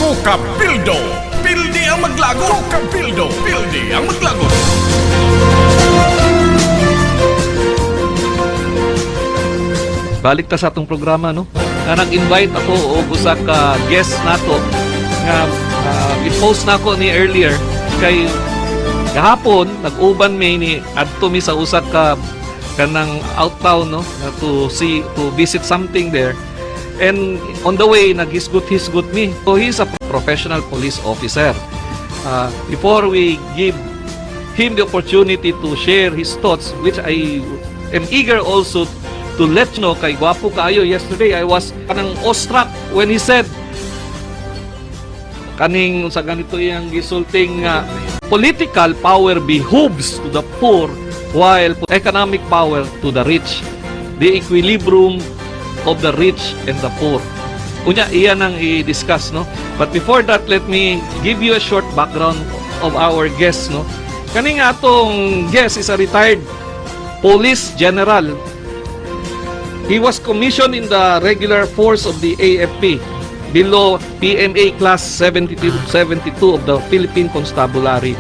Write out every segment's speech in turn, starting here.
Kukabildo, pildi ang maglago. Kukabildo, pildi ang maglago. Balik ta sa atong programa, no? Nag-invite ako o usa ka guest nato nga i-post na ako ni earlier kay gahapon nag-uban may ni adto mi sa usa ka kanang outtown, no, to visit something there, and on the way nag-hisgot me. So he's a professional police officer. Before we give him the opportunity to share his thoughts, which I am eager also to let you know, kay gwapo kaayo. Yesterday I was kanang awestruck when he said kaning sa ganito iyang gisulting political power behooves to the poor while economic power to the rich, the equilibrium of the rich and the poor. Unya iyan ang i-discuss, no? But before that, let me give you a short background of our guest, no? Kaning atong guest is a retired police general. He was commissioned in the regular force of the AFP below PMA Class 72 of the Philippine Constabulary.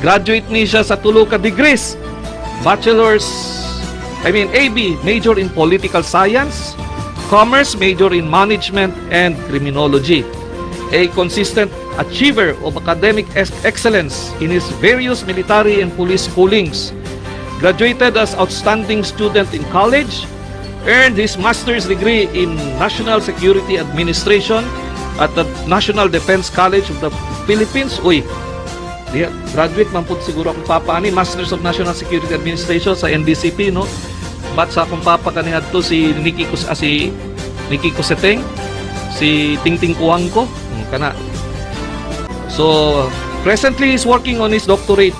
Graduate ni siya sa tulo ka degrees. AB, major in Political Science, Commerce, major in Management and Criminology. A consistent achiever of academic excellence in his various military and police schoolings. Graduated as outstanding student in college. Earned his master's degree in National Security Administration at the National Defense College of the Philippines. Graduate man po siguro akong papa ani, Masters of National Security Administration sa NDCP, no? But sa akong papa kaniya to si Nikki Coseteng, si Tingting Kuangko, kana. So presently he's working on his doctorate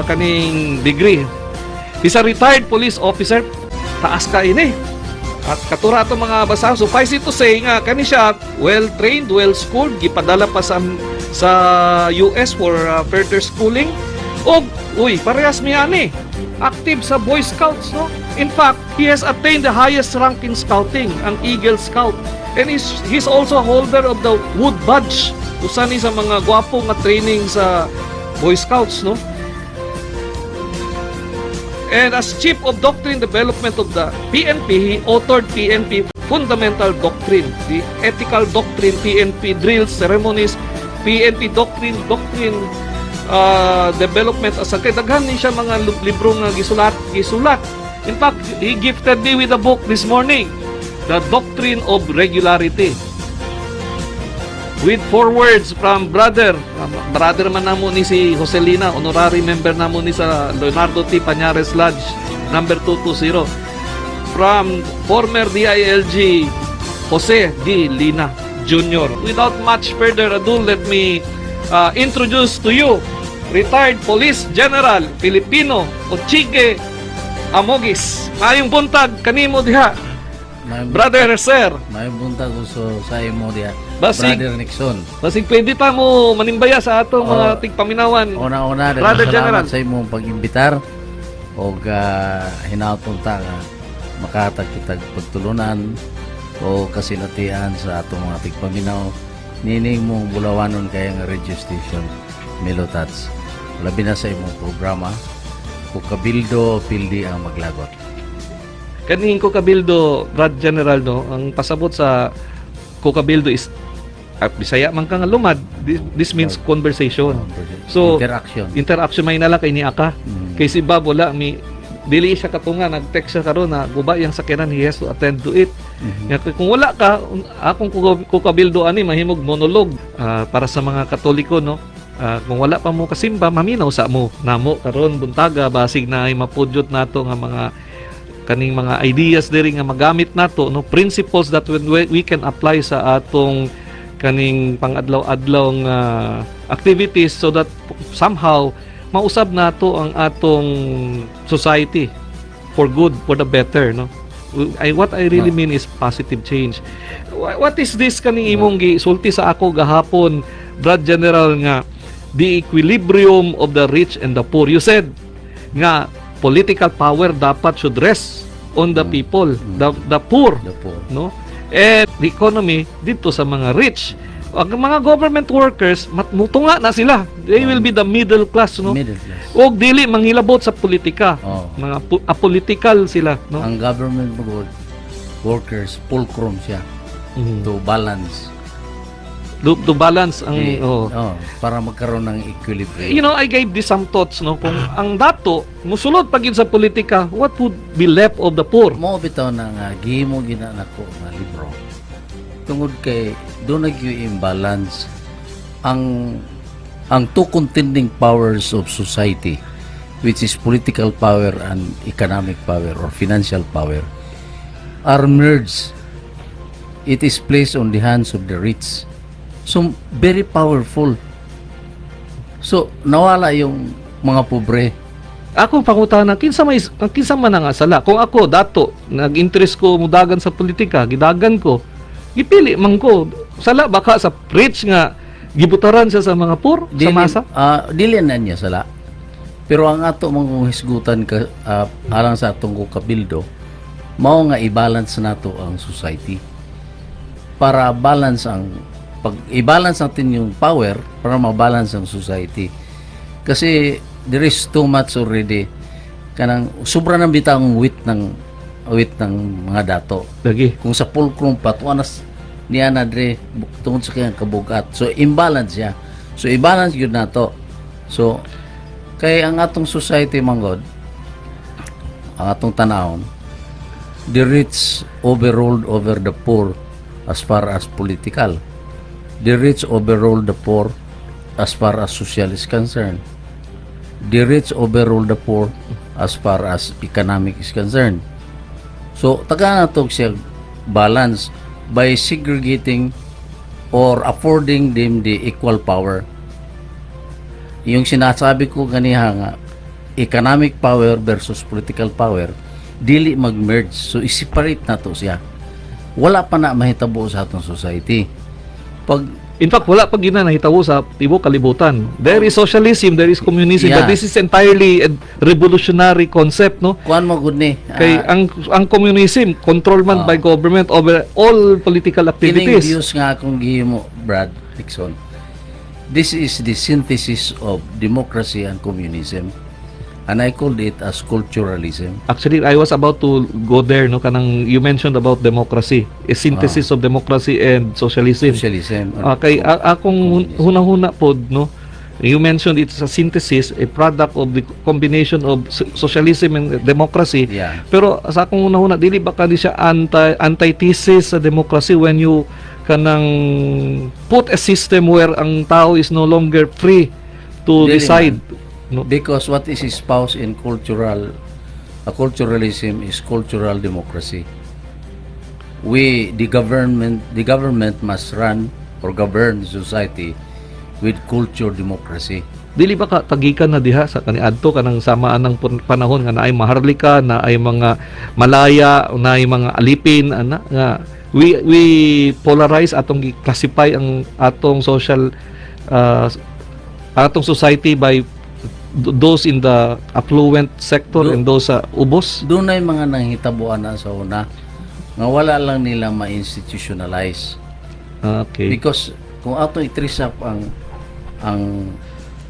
kaning degree. He's a retired police officer. Taas ka ini. At katura ato mga basa, suffice it to say nga kani siya well-trained, well-schooled, gipadala pa sa US for further schooling. Og parehas miya ni active sa Boy Scouts, no? In fact, he has attained the highest rank in scouting, ang Eagle Scout. And he's also a holder of the Wood Badge, usa ni sa mga gwapo nga training sa Boy Scouts, no? And as Chief of Doctrine Development of the PNP, he authored PNP Fundamental Doctrine, the Ethical Doctrine, PNP Drills, Ceremonies, PNP Doctrine Development. As kay daghan ni siya mga libro nga gisulat. In fact, he gifted me with a book this morning, The Doctrine of Regularity, with forewords from brother man namo ni si Joselina, honorary member namo ni sa Leonardo T. Pañares Lodge number 220, from former DILG Jose D. Lina Jr. Without much further ado, let me introduce to you retired Police General Filipino Ochige Amogis. Mayong buntag kanimo diha, brother sir. Mayong buntag uso sa imo diha, Brother Nixon. Basig pwede pa mo manimbaya sa atong mga tigpaminawan. Una-una, Brother General, sa imong pag-imbitar o hinatong ta nga makatag kitag pagtulunan o kasinatian sa atong mga tigpaminaw. Nining mong bulawanon kaya nga radio station Melotats. Labi na sa imong programa, Kukabildo, pildi ang maglagot. kaning Kukabildo, Brad General, no, ang pasabot sa Kukabildo is Bisaya man ka nga lumad. This means conversation. So interaction may nala kay ni aka. Kay si Bob wala dili siya katunga, nag-text siya karon na guba yang sakyanan, he has to attend to it. Kung wala ka, akong Kukabildo ani mahimog monolog para sa mga Katoliko, no. Kung wala pa mo kasimba, maminaw sa mo namo karon buntaga basig na ay mapudyot nato nga mga kaning mga ideas diri nga magamit nato, no, principles that we can apply sa atong kaning pang-adlaw-adlaw nga activities, so that somehow mausab nato ang atong society for good, for the better, no. What I really mean is positive change. What is this kaning imong gisulti sa ako gahapon, Brad General, nga the equilibrium of the rich and the poor? You said nga political power dapat should rest on the people, the poor, no? And the economy dito sa mga rich. Ang mga government workers, mutunga na sila. They will be the middle class, no? Middle class. Og dili manghilabot sa politika. Oh. Mga apolitical sila, no? Ang government workers, fulcrum siya Mhm. to balance. To balance ang Para magkaroon ng equilibrium. You know, I gave this some thoughts, no? Kung ang dato musulod pag yun sa politika, what would be left of the poor? Mo bitaw na nga gihimo ginanako nga libro. Tungod kay doon imbalance ang two contending powers of society, which is political power and economic power or financial power, are merged. It is placed on the hands of the rich. So, very powerful. So, nawala yung mga pobre. Ako pangutana kinsa man nga sala. Kung ako dato nag-interest ko mudagan sa politika, gidagan ko. Gipili man ko. Sala baka sa rich nga gibutaran siya sa mga poor, sa masa. Dili na niya sala. Pero ang ato mong hisgutan ka alang sa atong kabildo, mao nga i-balance nato ang society. Para balance pag i-balance natin yung power para ma-balance ang society. Kasi there is too much already. Kanang sobra nang bitang wit ng mga dato. Lagi. Kung sa fulcrum patuanas niya na dre tungod sa kanyang kabugat. So imbalance siya. So i-balance yun nato. So kay ang atong society manggod, ang atong tanawon, the rich overruled over the poor as far as political. The rich overrule the poor as far as social is concerned. The rich overrule the poor as far as economic is concerned. So, taga na to siya balance by segregating or affording them the equal power. Yung sinasabi ko ganiha nga, economic power versus political power, dili mag-merge. So, i-separate na to siya. Wala pa na mahitabo sa atong society. In fact, wala pag yun na nahitabo sa tibok kalibutan. There is socialism, there is communism, Yeah. but this is entirely a revolutionary concept, no? Kuan mo gud ni. Kay ang communism control man by government over all political Kining activities. views nga akong gihimo, Brad Dixon. This is the synthesis of democracy and communism. And I called it as culturalism. Actually, I was about to go there, no? Kanang you mentioned about democracy, a synthesis of democracy and socialism. Socialism. Kay akong hunahuna pod, no? You mentioned it's a synthesis, a product of the combination of socialism and democracy. Yeah. Pero sa akong hunahuna, dili ba kani siya antithesis sa democracy when you kanang put a system where ang tao is no longer free to Dili decide, no? Because what is espoused in culturalism is cultural democracy. The government must run or govern society with culture democracy. Dili ba ka tagikan na diha sa kaniadto kanang samaan ng panahon nga naay maharlika, na ay mga malaya, naay mga alipin ana nga we polarize atong classify ang atong social atong society by those in the affluent sector and those sa ubos. Doon ay mga nanghitabuan na sa una nga wala lang nila ma-institutionalize. Okay. Because kung ato i-trace up ang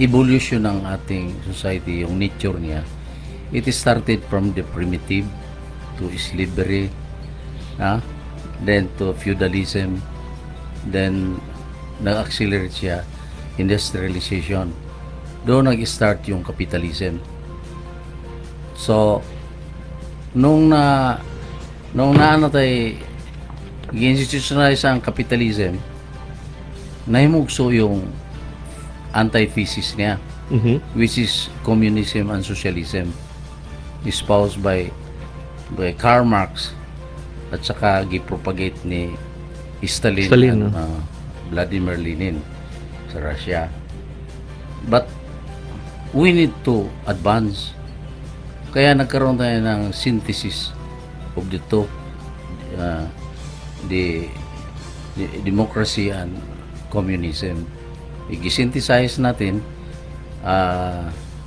evolution ng ating society, yung nature niya, it started from the primitive to slavery, then to feudalism, then nag-accelerate siya industrialization. Doon nag-start yung capitalism. So nung naanatay gi-institutionalize ang capitalism, nahimugso yung antithesis niya, which is communism and socialism, espoused by Karl Marx at saka gipropagate ni Stalin Stalin, and Vladimir Lenin sa Russia. But we need to advance. Kaya nagkaroon tayo ng synthesis of the two, the democracy and communism. I-synthesize natin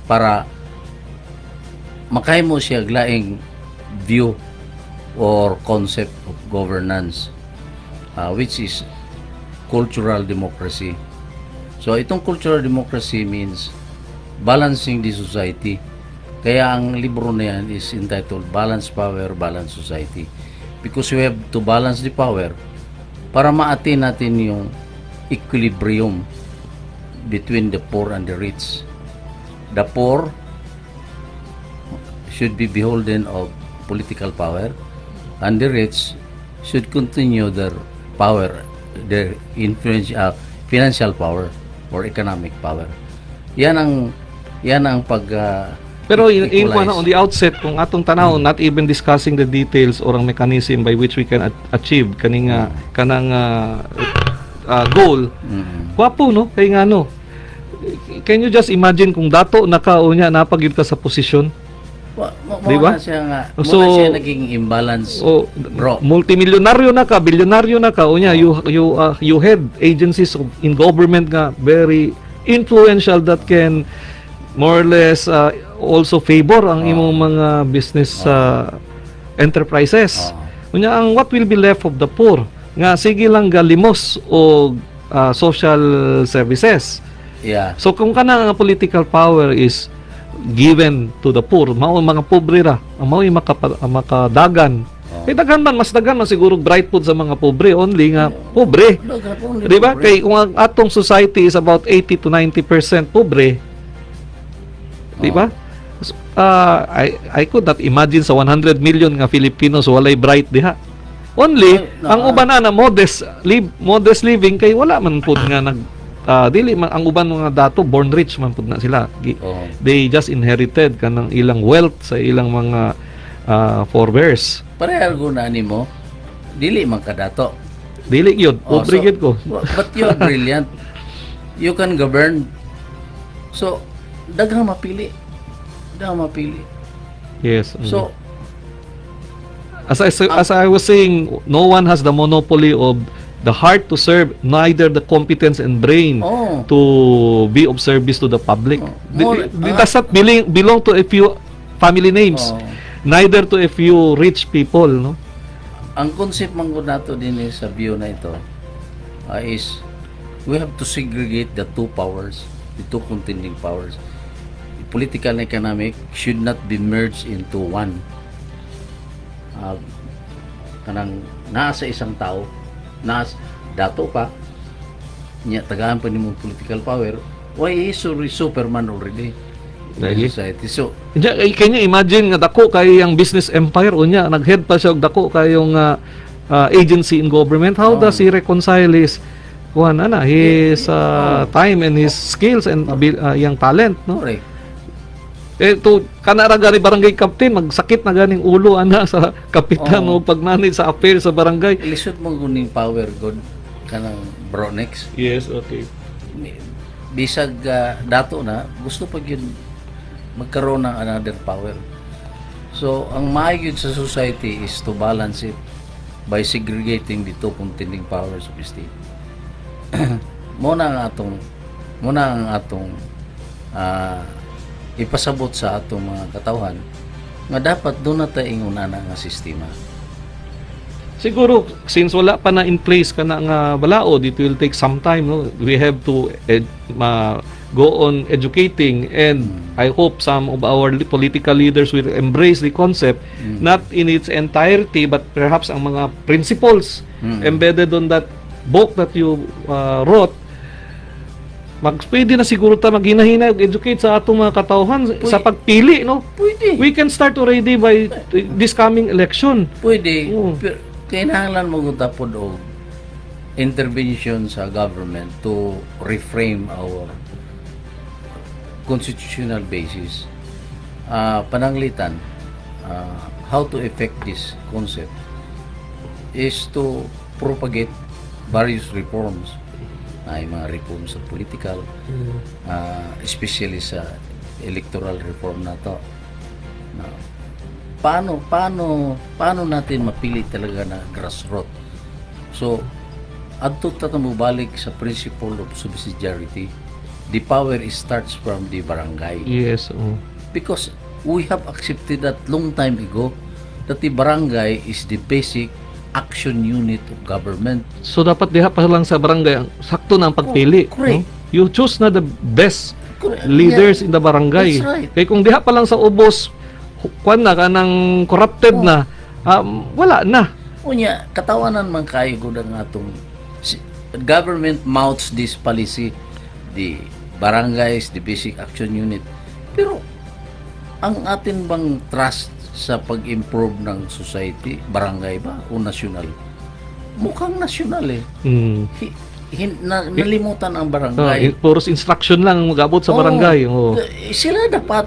para makahimo siya glaing view or concept of governance, which is cultural democracy. So itong cultural democracy means balancing the society. Kaya ang libro na yan is entitled Balanced Power, Balanced Society. Because we have to balance the power para ma-attain natin yung equilibrium between the poor and the rich. The poor should be beholden of political power, and the rich should continue their power, their influence, financial power or economic power. Yan ang pag Pero in equalize. on the outset, kung atong tanaw, not even discussing the details or ang mechanism by which we can achieve kaning kanang goal. Wapo no, kay nga no. Can you just imagine kung dato nakaunya napagid ka sa posisyon? Diba? So, siya naging imbalance, bro. Multimilyonaryo na ka, bilyonaryo na ka, unya you head agencies in government nga very influential that can more or less also favor ang imong mga business enterprises. Unya ang what will be left of the poor nga sige lang galimos o social services. Yeah. So kung kana nga political power is given to the poor, mao mga pobre ra, mao makadagan. Kay daghan man, mas daghan man siguro bright food sa mga pobre, only nga pobre. Di ba? Kay kung ang atong society is about 80 to 90% pobre, di ba? I could not imagine sa 100 million nga Filipinos walay bright diha. Only ang uban na modest living kay wala man pud nga nag dili man ang uban mga dato born rich man pud na sila. They just inherited kanang ilang wealth sa ilang mga forebears. Pareho na nimo dili man kadato. Dili gyud, pobre gyud ko. But you're brilliant. You can govern. So daghang mapili. Yes. So as I was saying, no one has the monopoly of the heart to serve, neither the competence and brain to be of service to the public. It does not belong to a few family names, neither to a few rich people, no? Ang concept man ko nato din sa view na ito is we have to segregate the two powers, the two contending powers. The political and economic should not be merged into one. Kanang nasa isang tao, dato pa niya tagaan pa nimong political power, why is Superman already in society. So can you imagine nga dako kay ang business empire unya naghead pa siya og dako kayong agency in government? How does he reconcile his his time and his skills and yung talent, no? correct. To kanara gani barangay captain magsakit na ganing ulo ana sa kapitan o pagnanid sa affair sa barangay. Lisod mo guning power god kanang Bronex. Yes, okay. Bisag dato na gusto pag yun magkaroon ng another power. So ang maayod sa society is to balance it by segregating the two contending powers of the state. Muna ang atong ipasabot sa atong mga katawhan nga dapat doon na tayo ingunana nga sistema. Siguro since wala pa na in place kana nga balaod, it will take some time, no? We have to go on educating, and I hope some of our political leaders will embrace the concept, not in its entirety but perhaps ang mga principles embedded on that book that you wrote. Pwede na siguro ta maghinahinay og educate sa atong mga katawhan sa pagpili, no? Pwede. We can start already by this coming election. Pwede. Pero kailangan mo gutapod og intervention sa government to reframe our constitutional basis. Pananglitan, how to effect this concept is to propagate various reforms. Ay mga reforms sa political, especially sa electoral reform na to. Paano natin mapili talaga na grassroots? So, adto ta mo balik sa principle of subsidiarity. The power starts from the barangay. Yes. Because we have accepted that long time ago that the barangay is the basic action unit of government. So dapat diha pa lang sa barangay ang sakto na ang pagpili. Correct. No? You choose na the best Correct. leaders in the barangay. That's right. Kaya kung diha pa lang sa ubos, kwan na kanang corrupted na, wala na. Unya, katawanan man kayo ko ng atong government mouths this policy, the barangays, the basic action unit. Pero, ang atin bang trust sa pag-improve ng society, barangay ba o national? Mukhang national eh. Mm. Nalimutan ang barangay. Puros instruction lang ang mag-abot sa barangay. Oh. Sila dapat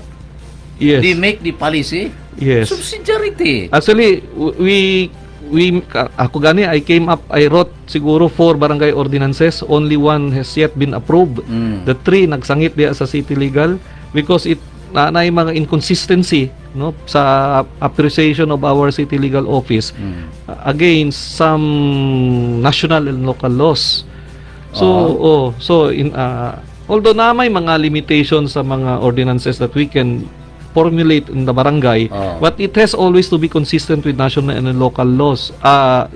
Yes. they make the policy. Yes. Subsidiarity. Actually, ako gani, I wrote siguro 4 barangay ordinances. Only one has yet been approved. Mm. The 3 nagsangit diya sa city legal because it na mga inconsistency no sa appreciation of our city legal office against some national and local laws. So although na may mga limitations sa mga ordinances that we can formulate in the barangay, but it has always to be consistent with national and local laws.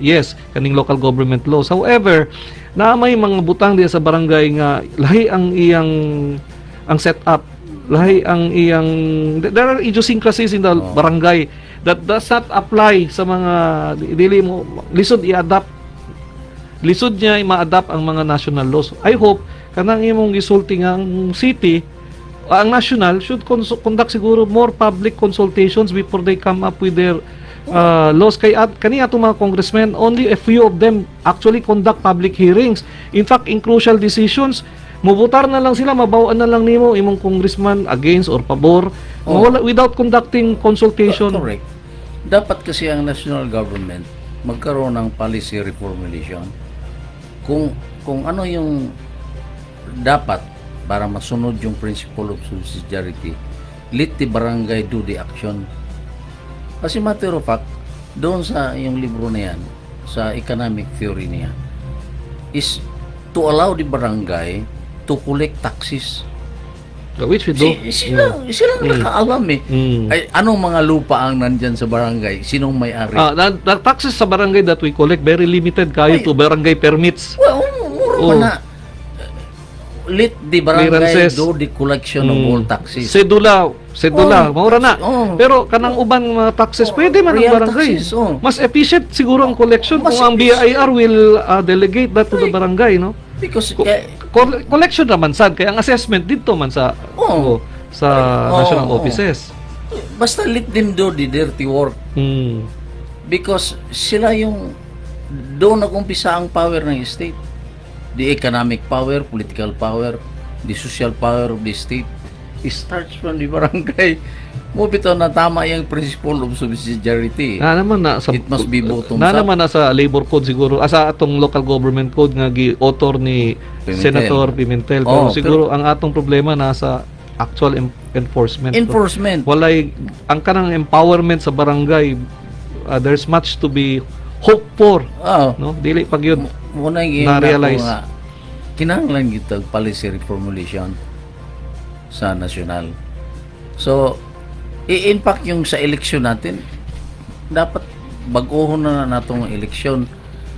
Yes, kaning local government laws. However, na may mga butang diya sa barangay nga lahi ang setup, lahi ang iyang there are idiosyncrasies in the barangay that does not apply sa mga dili mo lisod i-adapt, lisod niya i-ma-adapt ang mga national laws. I hope kanang imong gisulti nga ang city, ang national should conduct siguro more public consultations before they come up with their laws. Kani atong mga congressmen, only a few of them actually conduct public hearings. In fact, in crucial decisions, mubutar na lang sila, mabawaan na lang nimo imong congressman against or pabor without conducting consultation. Correct. Dapat kasi ang national government magkaroon ng policy reformulation kung ano yung dapat para masunod yung principle of subsidiarity. Let the barangay do the action. Kasi matter of fact, doon sa yung libro na yan, sa economic theory niya, is to allow the barangay to collect taxes. Which we do. Sila nakaalam eh. Ay, anong mga lupa ang nandyan sa barangay? Sinong may-ari? The taxes sa barangay that we collect, very limited kayo to barangay permits. Well, mura na. Let the barangay Clearances. do the collection of all taxes. Sedula, maura na. Oh. Pero kanang uban mga taxes, pwede man ang Real barangay. taxes, Mas efficient siguro ang collection Mas kung ang BIR will delegate that to the barangay, no? Because Collection naman sad, kaya ang assessment dito man sa national offices. basta let them do the dirty work. Because sila yung doon nag-umpisa ang power ng state. The economic power, political power, the social power of the state. It starts from the barangay. Mo bitaw na tama yung principle of subsidiarity. Naman na sa It must be bottom naman na sa labor code siguro, sa atong local government code nga gi-author ni Pimentel. Senator Pimentel. Pero siguro ang atong problema nasa actual enforcement. Enforcement. Walay ang kanang empowerment sa barangay, there's much to be hoped for, no? Dili pag yun Muna na-realize. Kinahanglan kita policy reformulation sa national. So, i-impact yung sa election natin. Dapat baguhon na natong election.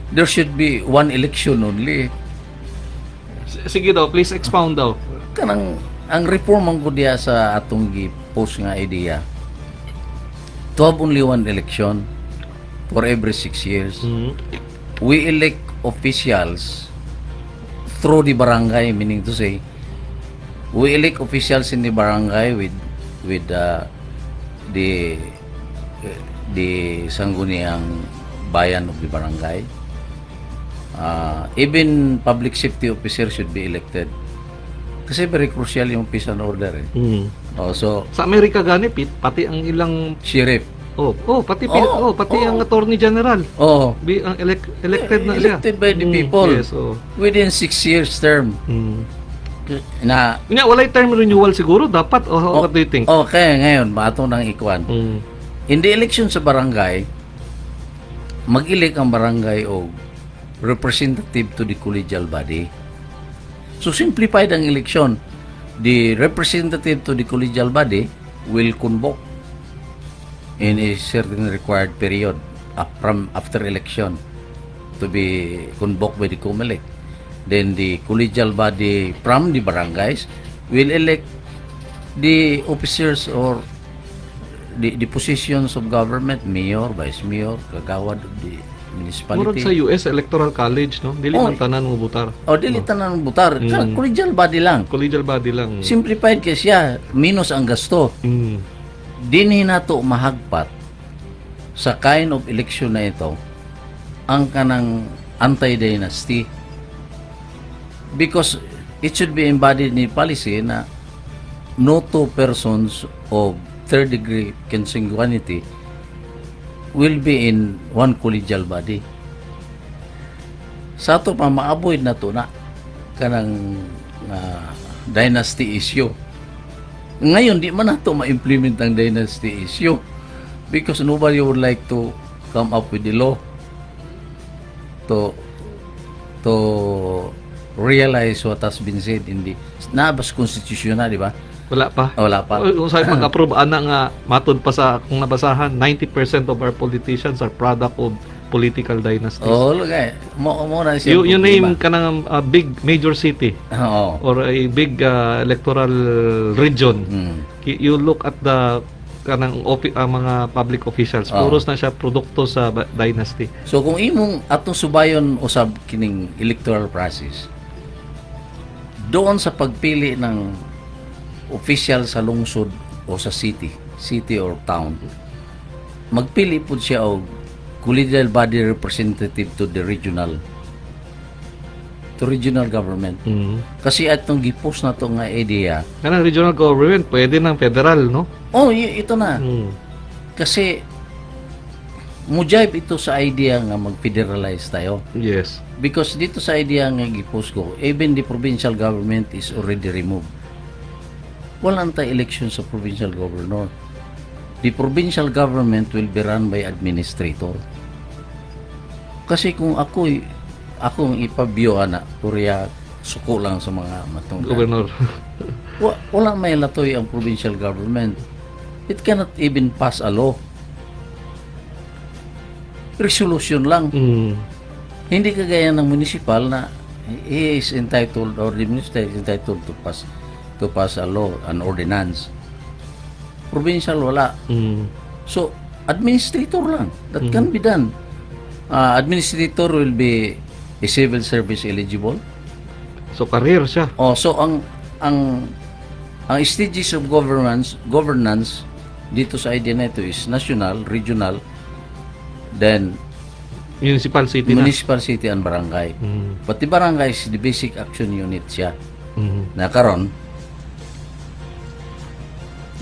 There should be one election only. Sige daw, please expound daw. Kanang ang reform ang ko diya sa atong gi-post nga idea. To have only one election for every 6 years. We elect officials through the barangay, meaning to say, we elect officials in the barangay with the sangguniang bayan of the barangay. Even public safety officers should be elected. Kasi very crucial yung peace and order eh. So Sa Amerika gani pati ang ilang sheriff. pati ang attorney general. Ang elected na siya. Elected by the people. Yes, Within 6 years term. Na walay term renewal siguro dapat what do you think? Okay, ngayon bato ng ikwan. In the election sa barangay, mag-elect ang barangay o representative to the collegial body. So simplified ang election. The representative to the collegial body will convoke in a certain required period. from after election to be convoked by the COMELEC. Then the collegial body from the barangays will elect the officers or the positions of government, mayor, vice mayor, kagawad of the Murag sa municipality. US Electoral College, no? Dili Oh. man tanan mo butar. O dili tanan ng butar, collegial body lang. Collegial body lang. Simplified kasi siya, minus ang gasto. Mm. Dinhi nato mahagpat sa kind of election na ito ang kanang anti-dynasty, because it should be embodied in policy na no two persons of third degree consanguinity will be in one collegial body. Sa ato pa ma-avoid na to na kanang dynasty issue. Ngayon, di man nato ma-implement ang dynasty issue because nobody would like to come up with the law to realize what has been said in the nabas constitutional, di ba? Wala pa. Wala pa. Kung sa'yo mag-approve, ana nga, matod pa sa, kung nabasahan, 90% of our politicians are product of political dynasties. Oh, lugay. Mo na siya. You name ka ng big major city Oo. or a big electoral region. Mm. You look at the kanang mga public officials, Oh. puros na siya produkto sa dynasty. So kung imong atong subayon usab kining electoral process, doon sa pagpili ng official sa lungsod o sa city or town, magpili pud siya og collegial body representative to the regional government. Mm. Kasi atong gipost na to nga idea, Kanang regional government, pwede ng federal, no? oh ito na. Mm. Kasi mujibe ito sa idea nga mag-federalize tayo. Yes. Because dito sa idea nga gipost ko, even the provincial government is already removed. Walang tayo election sa provincial governor. The provincial government will be run by administrator. Kasi kung akong ipabyo na Korea suko lang sa mga matungkol. Governor. Wala may latoy ang provincial government. It cannot even pass a law. Resolution lang. Mm. Hindi kagaya ng municipal na he is entitled or the minister is entitled to pass a law, an ordinance. Provincial wala. Mm. So, administrator lang. That can be done. Administrator will be a civil service eligible. So career siya. Oh, so ang stages of governance dito sa idea na ito is national, regional, then Municipal city na. municipal, city, and barangay. Mm. But the barangay is the basic action unit siya. Mm. Na karon,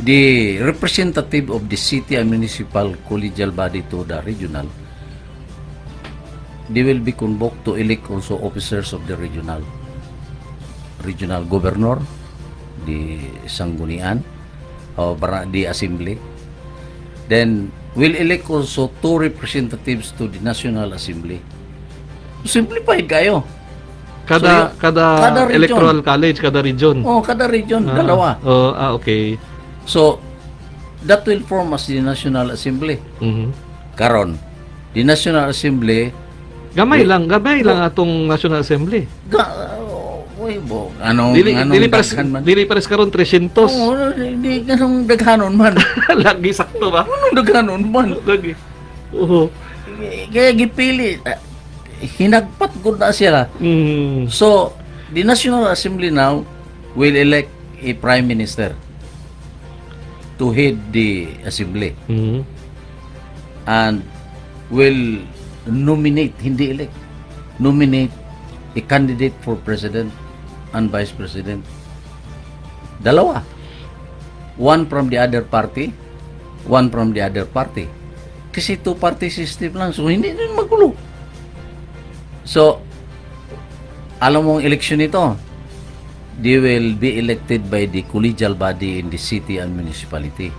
the representative of the city and municipal collegial body to the regional, they will be convoked to elect also officers of the regional governor, the sanggunian, o the assembly. Then will elect also 2 representatives to the National Assembly. Simplified kayo. Kada kada region. electoral college, kada region. Oh, kada region dalawa. Okay. So that will form as the National Assembly. Mhm. Karon, the National Assembly Gamay lang atong National Assembly. Dili pares karon 300. Oh, di ganong daghanon man. Lagi sakto ba? Anong daghanon man? Lagi. Oo. Kaya gipili. Hinagpat gud na sila. Mm. So, the National Assembly now will elect a Prime Minister to head the Assembly Mhm. and will nominate, hindi elect, nominate a candidate for President and Vice President. Dalawa. One from the other party, one from the other party. Kasi two-party system lang, so hindi din magulo. So, alam mo ang election nito, they will be elected by the collegial body in the city and municipality.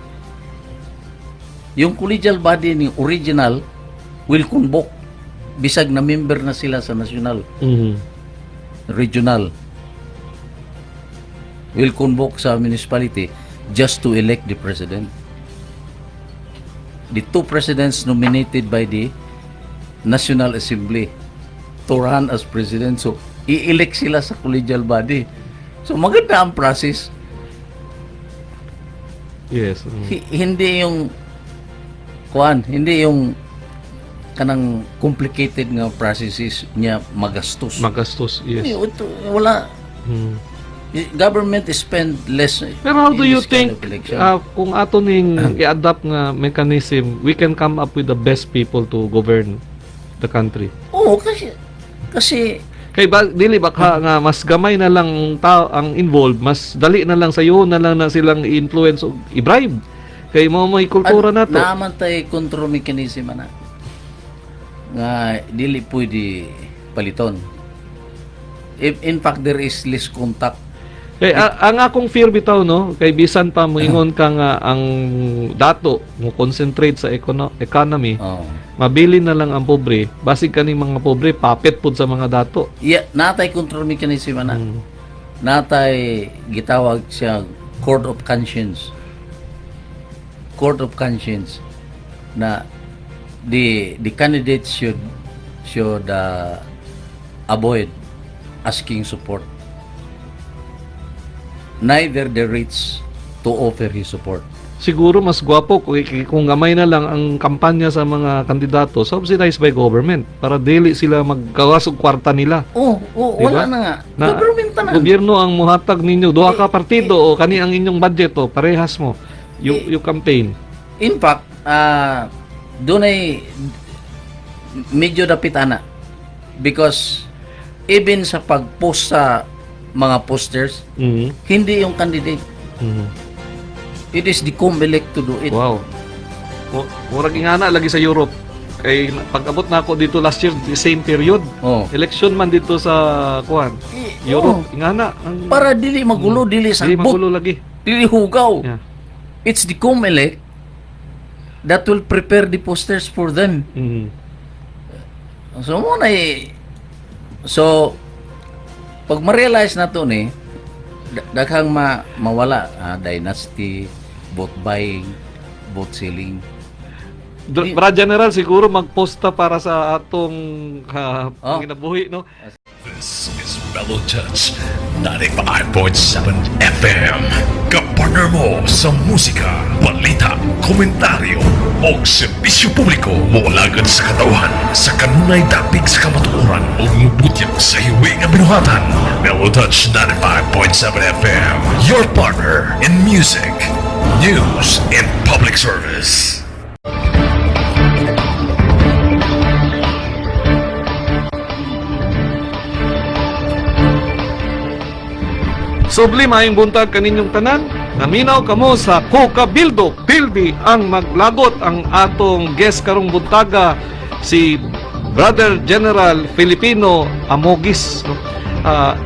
Yung collegial body ni original will convoke bisag na member na sila sa national, Mhm. regional, will convoke sa municipality just to elect the president. The 2 presidents nominated by the National Assembly to run as president. So, i-elect sila sa collegial body. So, maganda ang process. Yes. Hindi yung hindi yung kanang complicated nga processes niya magastos. Magastos, yes. Wala. Mm. Government spend less. Pero how do in you this kind think of election. kung ato ning i-adapt nga mechanism, we can come up with the best people to govern the country? Oo, kasi Kay ba dili baka nga mas gamay na lang tao ang involved, mas dali na lang sayo na lang na silang i-influence o i-bribe. Kay mo may kultura na to. Naman tay control mechanism na nga dili pwede paliton. If in fact there is less contact. Kay ang akong fear bitaw no, kay bisan pa moingon ka nga ang dato mo concentrate sa economy, Oh. mabili na lang ang pobre, basig kaning mga pobre papet pud sa mga dato. Yeah, natay control mechanism na. Mm. Natay gitawag siya court of conscience. Court of conscience na the candidates should avoid asking support. Neither the rich to offer his support. Siguro mas gwapo kung gamay na lang ang kampanya sa mga kandidato subsidized by government para dili sila maggawas og kwarta nila. Wala na nga. Government na. Gobyerno ang muhatag ninyo, duha ka partido o kani ang inyong budget o parehas mo yung campaign. In fact, doon ay medyo dapit ana because even sa pag-post sa mga posters, Mhm. hindi yung candidate. Mhm. It is the COMELEC to do it. Wow. Murag ingana lagi sa Europe. Kay pag-abot na ako dito last year, the same period. Oh. Election man dito sa kuan. Europe, ingana. Para dili magulo, dili Dili sagbot, magulo lagi. dili hugaw. Yeah. It's the COMELEC that will prepare the posters for them. Mhm. So, muna so, pag ma-realize na to ni, daghang mawala, dynasty, vote buying, vote selling. Brad General, siguro magposta para sa atong kinabuhi, no? This is Mellow Touch 95.7 FM. Kapartner mo sa musika, balita, komentaryo o serbisyo publiko. Mulagan sa katauhan, sa kanunay dapig sa kamatuoran o mubutyak sa hiwi nga binuhatan. Mellow Touch 95.7 FM. Your partner in music, news, and public service. Subli maayong buntag kaninyong tanan. Naminaw kamo sa Coca-Bildo. Pildi ang maglagot ang atong guest karong buntaga si Brother General Filipino Amogis, no?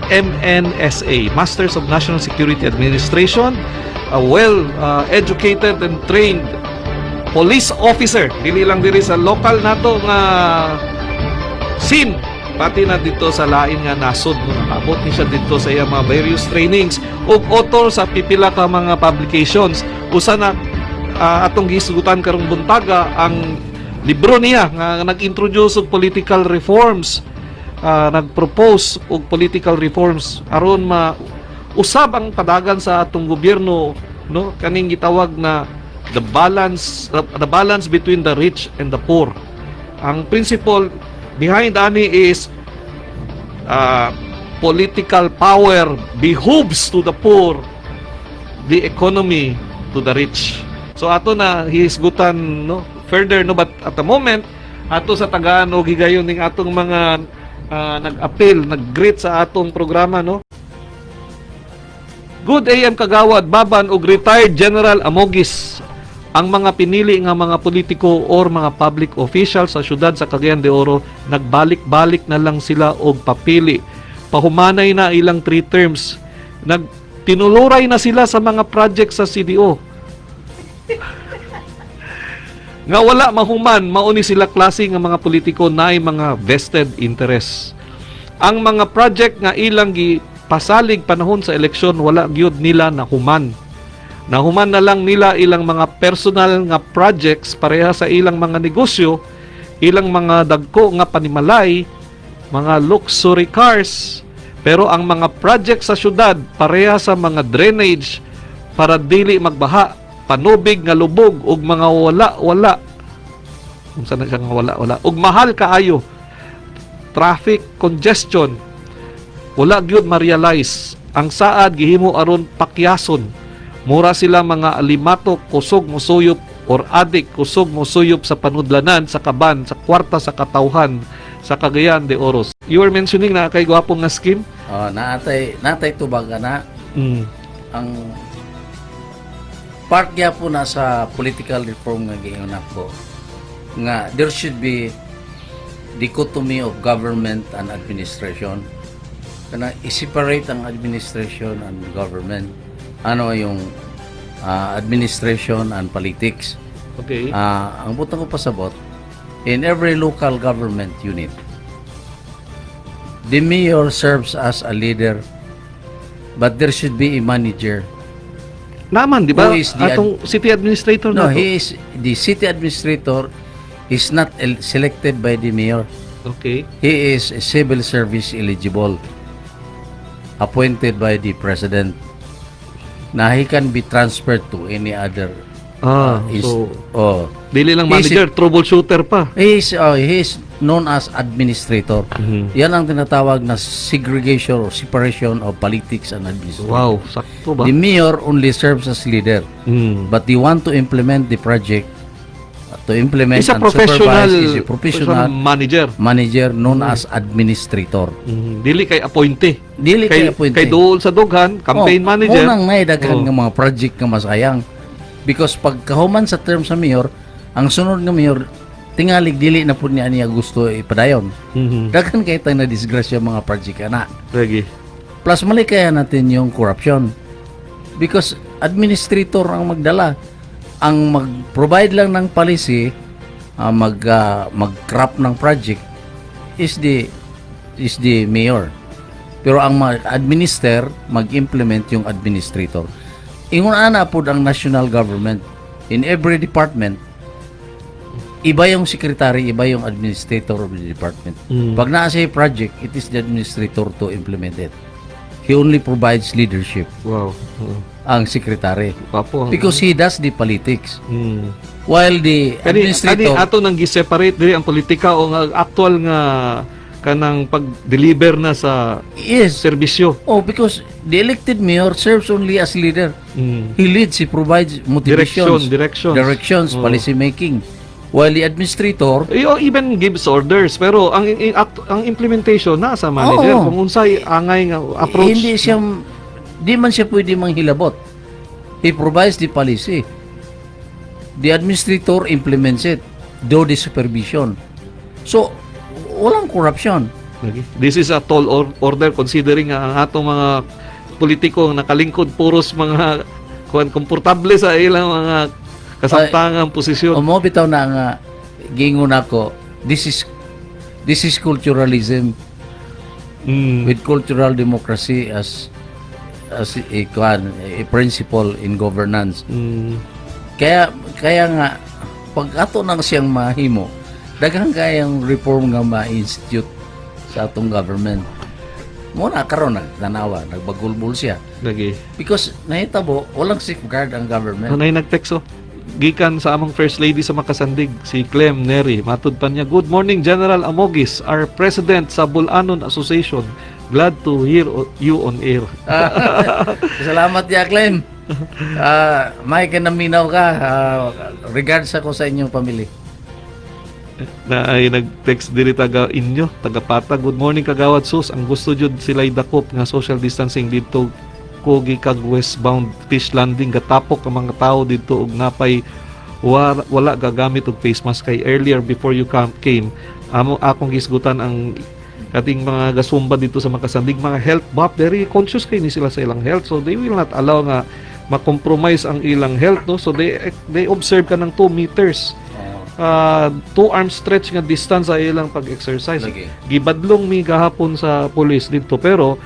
MNSA, Masters of National Security Administration, a well educated and trained police officer. Dili lang diri sa local nato nga scene, pati na dito sa lain nga nasod no, nakaabot ni siya dito sa iya mga various trainings ug author sa pipila ka mga publications. Usa na atong gisgutan karong buntaga ang libro niya nga nag-introduce og political reforms, nag-propose og political reforms aron usab ang padagan sa atong gobyerno, no, kaning gitawag na the balance between the rich and the poor. Ang principle behind ani is political power behooves to the poor, the economy to the rich. So ato na hisgutan, no, further, no, but at the moment ato sa tagaan og higayon ning atong mga nag-appeal, nag-greet sa atong programa, no. Good AM Kagawad Baban og retired General Amogis, ang mga pinili nga mga politiko or mga public officials sa syudad sa Cagayan de Oro, nagbalik-balik na lang sila og papili. Pahumanay na ilang 3 terms. Tinuluray na sila sa mga project sa CDO. Nga wala mahuman, mauni sila klase nga mga politiko na ay mga vested interests. Ang mga project nga ilang gipasalig panahon sa eleksyon, wala gyud nila nahuman. Nahuman na lang nila ilang mga personal nga projects pareha sa ilang mga negosyo ilang mga dagko nga panimalay, mga luxury cars, pero ang mga project sa syudad pareha sa mga drainage para dili magbaha, panubig nga lubog ug mga wala kung saan na siya nga wala ug mahal kaayo, traffic congestion, wala gyud ma-realize ang saad gihimo aron pakyason, mura sila mga alimatok kusog musuyop or adik kusog musuyop sa panudlanan, sa kaban, sa kwarta, sa katawhan sa Cagayan de Oro. You were mentioning na kay gwapong nga scheme? Natay tubag na Mm. ang part niya po na sa political reform nga giingon ako nga there should be dichotomy of government and administration. Kana i-separate ang administration and government. Ano yung administration and politics. Okay. Ang butang ko pasabot, in every local government unit, the mayor serves as a leader, but there should be a manager. Naman, di ba? Who is the Atong city administrator No, na to. the city administrator is not selected by the mayor. Okay. He is a civil service eligible, appointed by the president. Na he can be transferred to any other. Dili lang He's manager, troubleshooter pa. He is known as administrator. Mhm. Yan ang tinatawag na segregation or separation of politics and administration. Wow, sakto ba? The mayor only serves as leader, Mm. but they want to implement the project, to implement He's a and professional, supervise is a professional manager. manager known as administrator. Mhm. Dili kay appointee. Dili kay appointee. Kay dool sa dughan, campaign manager. Unang naidaghan Oh. nga mga project nga masayang. Because pag kahuman sa term sa mayor, ang sunod nga mayor, tingalig dili na po niya gusto ipadayon. Mhm. Daghan kay tayo na disgrasya mga project na. Lagi. Plus malikaya natin yung corruption. Because administrator ang magdala. Ang mag-provide lang ng policy, mag-craft ng project is the mayor. Pero ang mag-administer, mag-implement yung administrator. Ingon ana po ang national government. In every department, iba yung secretary, iba yung administrator of the department. Mm. Pag naasa yung project, it is the administrator to implement it. He only provides leadership, Wow. ang secretary. Papo. Because he does the politics. Mm. While the Kani administrator, ato nang gi-separate diri ang politika o nga actual nga kanang pag-deliver na sa yes. serbisyo. Oh, because the elected mayor serves only as leader. Mm. He leads, he provides motivations, directions, Oh. policy making. While the administrator, Even gives orders pero ang implementation na sa manager Oo. kung unsay angay nga approach. di man siya pwede manghilabot. He provides the policy. The administrator implements it, do the supervision. So, walang corruption. This is a tall order considering nga ang atong mga politiko nakalingkod puros mga komportable sa ilang mga kasamtangang posisyon. Mo bitaw na nga gingon ako, this is culturalism Mm. with cultural democracy as a principle in governance. Mm. Kaya nga pag ato nang siyang mahimo, daghang kayang reform nga ma-institute sa atong government. Muna karon nagtanawa, nagbagulbul siya. Lagi. Because nahitabo, walang safeguard ang government. Anay nagtekso. Gikan sa among First Lady sa Makasandig, si Clem Neri. Matud pa niya, "Good morning, General Amogis, our President sa Bulanon Association. Glad to hear you on air." Salamat ya, Clem. May kanaminaw ka. Regards ako sa inyong pamilya. Na ay nag-text diri taga inyo, taga Pata. "Good morning kagawad sus. Ang gusto jud sila idakop nga social distancing dito kogi kag westbound fish landing gatapok ang mga tao dito ug napay wala gagamit og face mask kay earlier before you came akong gisgutan ang kating mga gasumba dito sa Makasandig, mga health buff, very conscious kay ni sila sa ilang health, so they will not allow nga ma-compromise ang ilang health, no? So they observe ka ng 2 meters 2 arm stretch nga distance sa ilang pag-exercise. Lagi. Gibadlong mi gahapon sa police dito, pero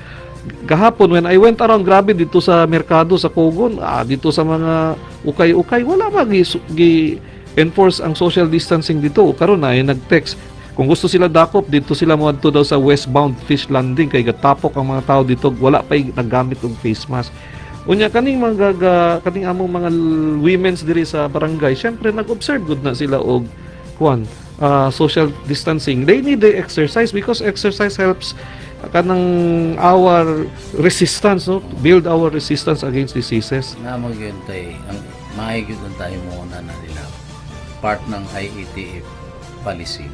gahapon when I went around, grabe dito sa merkado sa Kogon, dito sa mga ukay-ukay, wala ba enforce ang social distancing dito. Karon na nag-text kung gusto sila dakop dito sila moadto daw sa westbound fish landing kay gatapok ang mga tao dito wala pa naggamit og face mask. Unya kaning kaning among mga women's diri sa barangay, syempre nag-observe gud na sila og social distancing. They need the exercise because exercise helps kanang our resistance, no? Build our resistance against diseases. Nga magyun tay ang maayos tayo muna na nila part ng IATF policy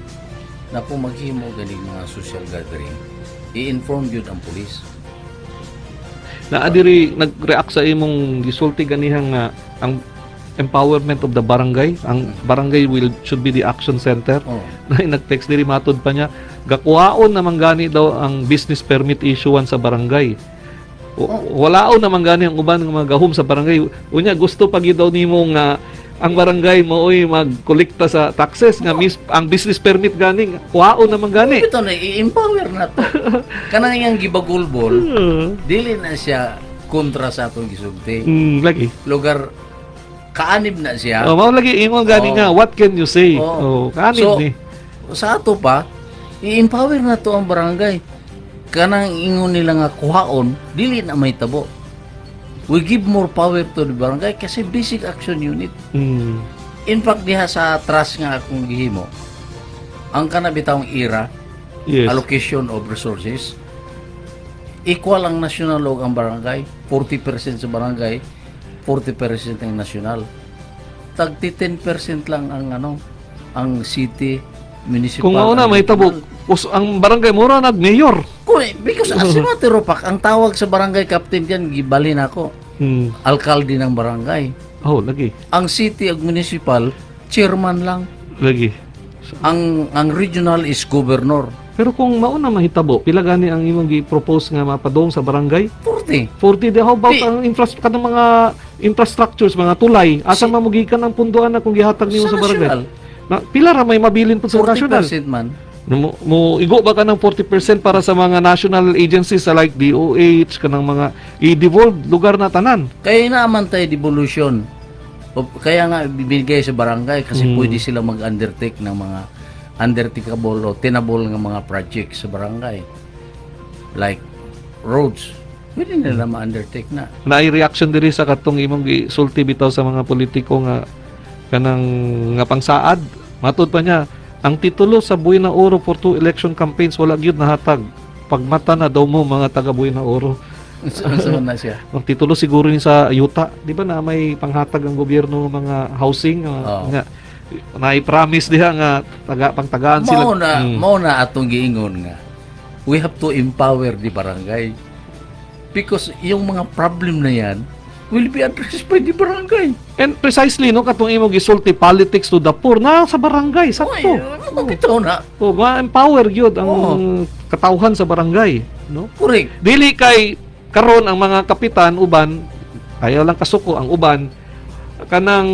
na kung maghimo ganing mga social gathering i-inform yun ang pulis. Na adiri nag-react sa imong gisulti ganihang ang empowerment of the barangay. Ang barangay should be the action center. Oh. Na nag-text diri matod pa niya gakuhaon naman gani daw ang business permit issuean sa barangay. Walaon naman gani ang uban nga mga gahom sa barangay. Unya gusto pag daw nimo nga ang barangay mooy magkolekta sa taxes nga ang business permit gani kuhaon naman gani. Ito na i-empower na to. Kanang iyang gibagulbol dili na siya kontra sa atong gisulti. Lagi. Lugar kaanib na siya. Mao lagi ingon gani nga what can you say? Kaanib so, ni. Sa ato pa i-empower na to ang barangay. Kanang ingon nila nga kuhaon dili na may tabo. We give more power to the barangay kasi basic action unit. In fact, diha sa trust nga akong gihimo, ang kanabitawang era, allocation of resources, equal ang national o ang barangay, 40% sa barangay, 40% ang national. Tagti 10% lang ang ang city, municipal. Kung mauna may tabo, ang barangay mura nag-mayor. Because as a matter of fact, ang tawag sa barangay captain diyan gibalhin ako. Alkalde ng barangay. Oh, lagi. Ang city ug municipal chairman lang. Lagi. Ang regional is governor. Pero kung mauna mahitabo, pila gani ang imong gi-propose nga mapadong sa barangay? 40. 40. How about ang kanang mga infrastructures, mga tulay? Asa mamugikan ang punduan na kung gihatag nimo sa barangay? Pila ra may mabilin po sa national? 40% man. Mo igo ba ka ng 40% para sa mga national agencies sa like DOH kanang mga i-devolve lugar na tanan? Kaya naman tayo devolution. Kaya nga bibigay sa barangay kasi pwede sila mag-undertake ng mga undertakeable o tenable ng mga projects sa barangay. Like roads. Pwede nila ma-undertake na. Naay-reaction diri sa katong imong gisulti bitaw sa mga politiko nga kanang nga pangsaad. Matud pa niya, ang titulo sa Buhay na Oro for 2 election campaigns wala gyud nahatag. Pagmata na daw mo mga taga Buhay na Oro. Saan na siya? Ang titulo siguro ni sa Yuta, di ba na may panghatag ang gobyerno ng mga housing nga na-promise diha nga pangtagaan sila. Mao na atong giingon nga. We have to empower the barangay. Because yung mga problem na yan will be addressed by the barangay. And precisely, no, katong imong gisulti politics to the poor na sa barangay, sakto. Bitaw na. Ma-empower gyud ang katawhan sa barangay, no? Correct. Dili kay karon ang mga kapitan uban ayaw lang kasuko ang uban kanang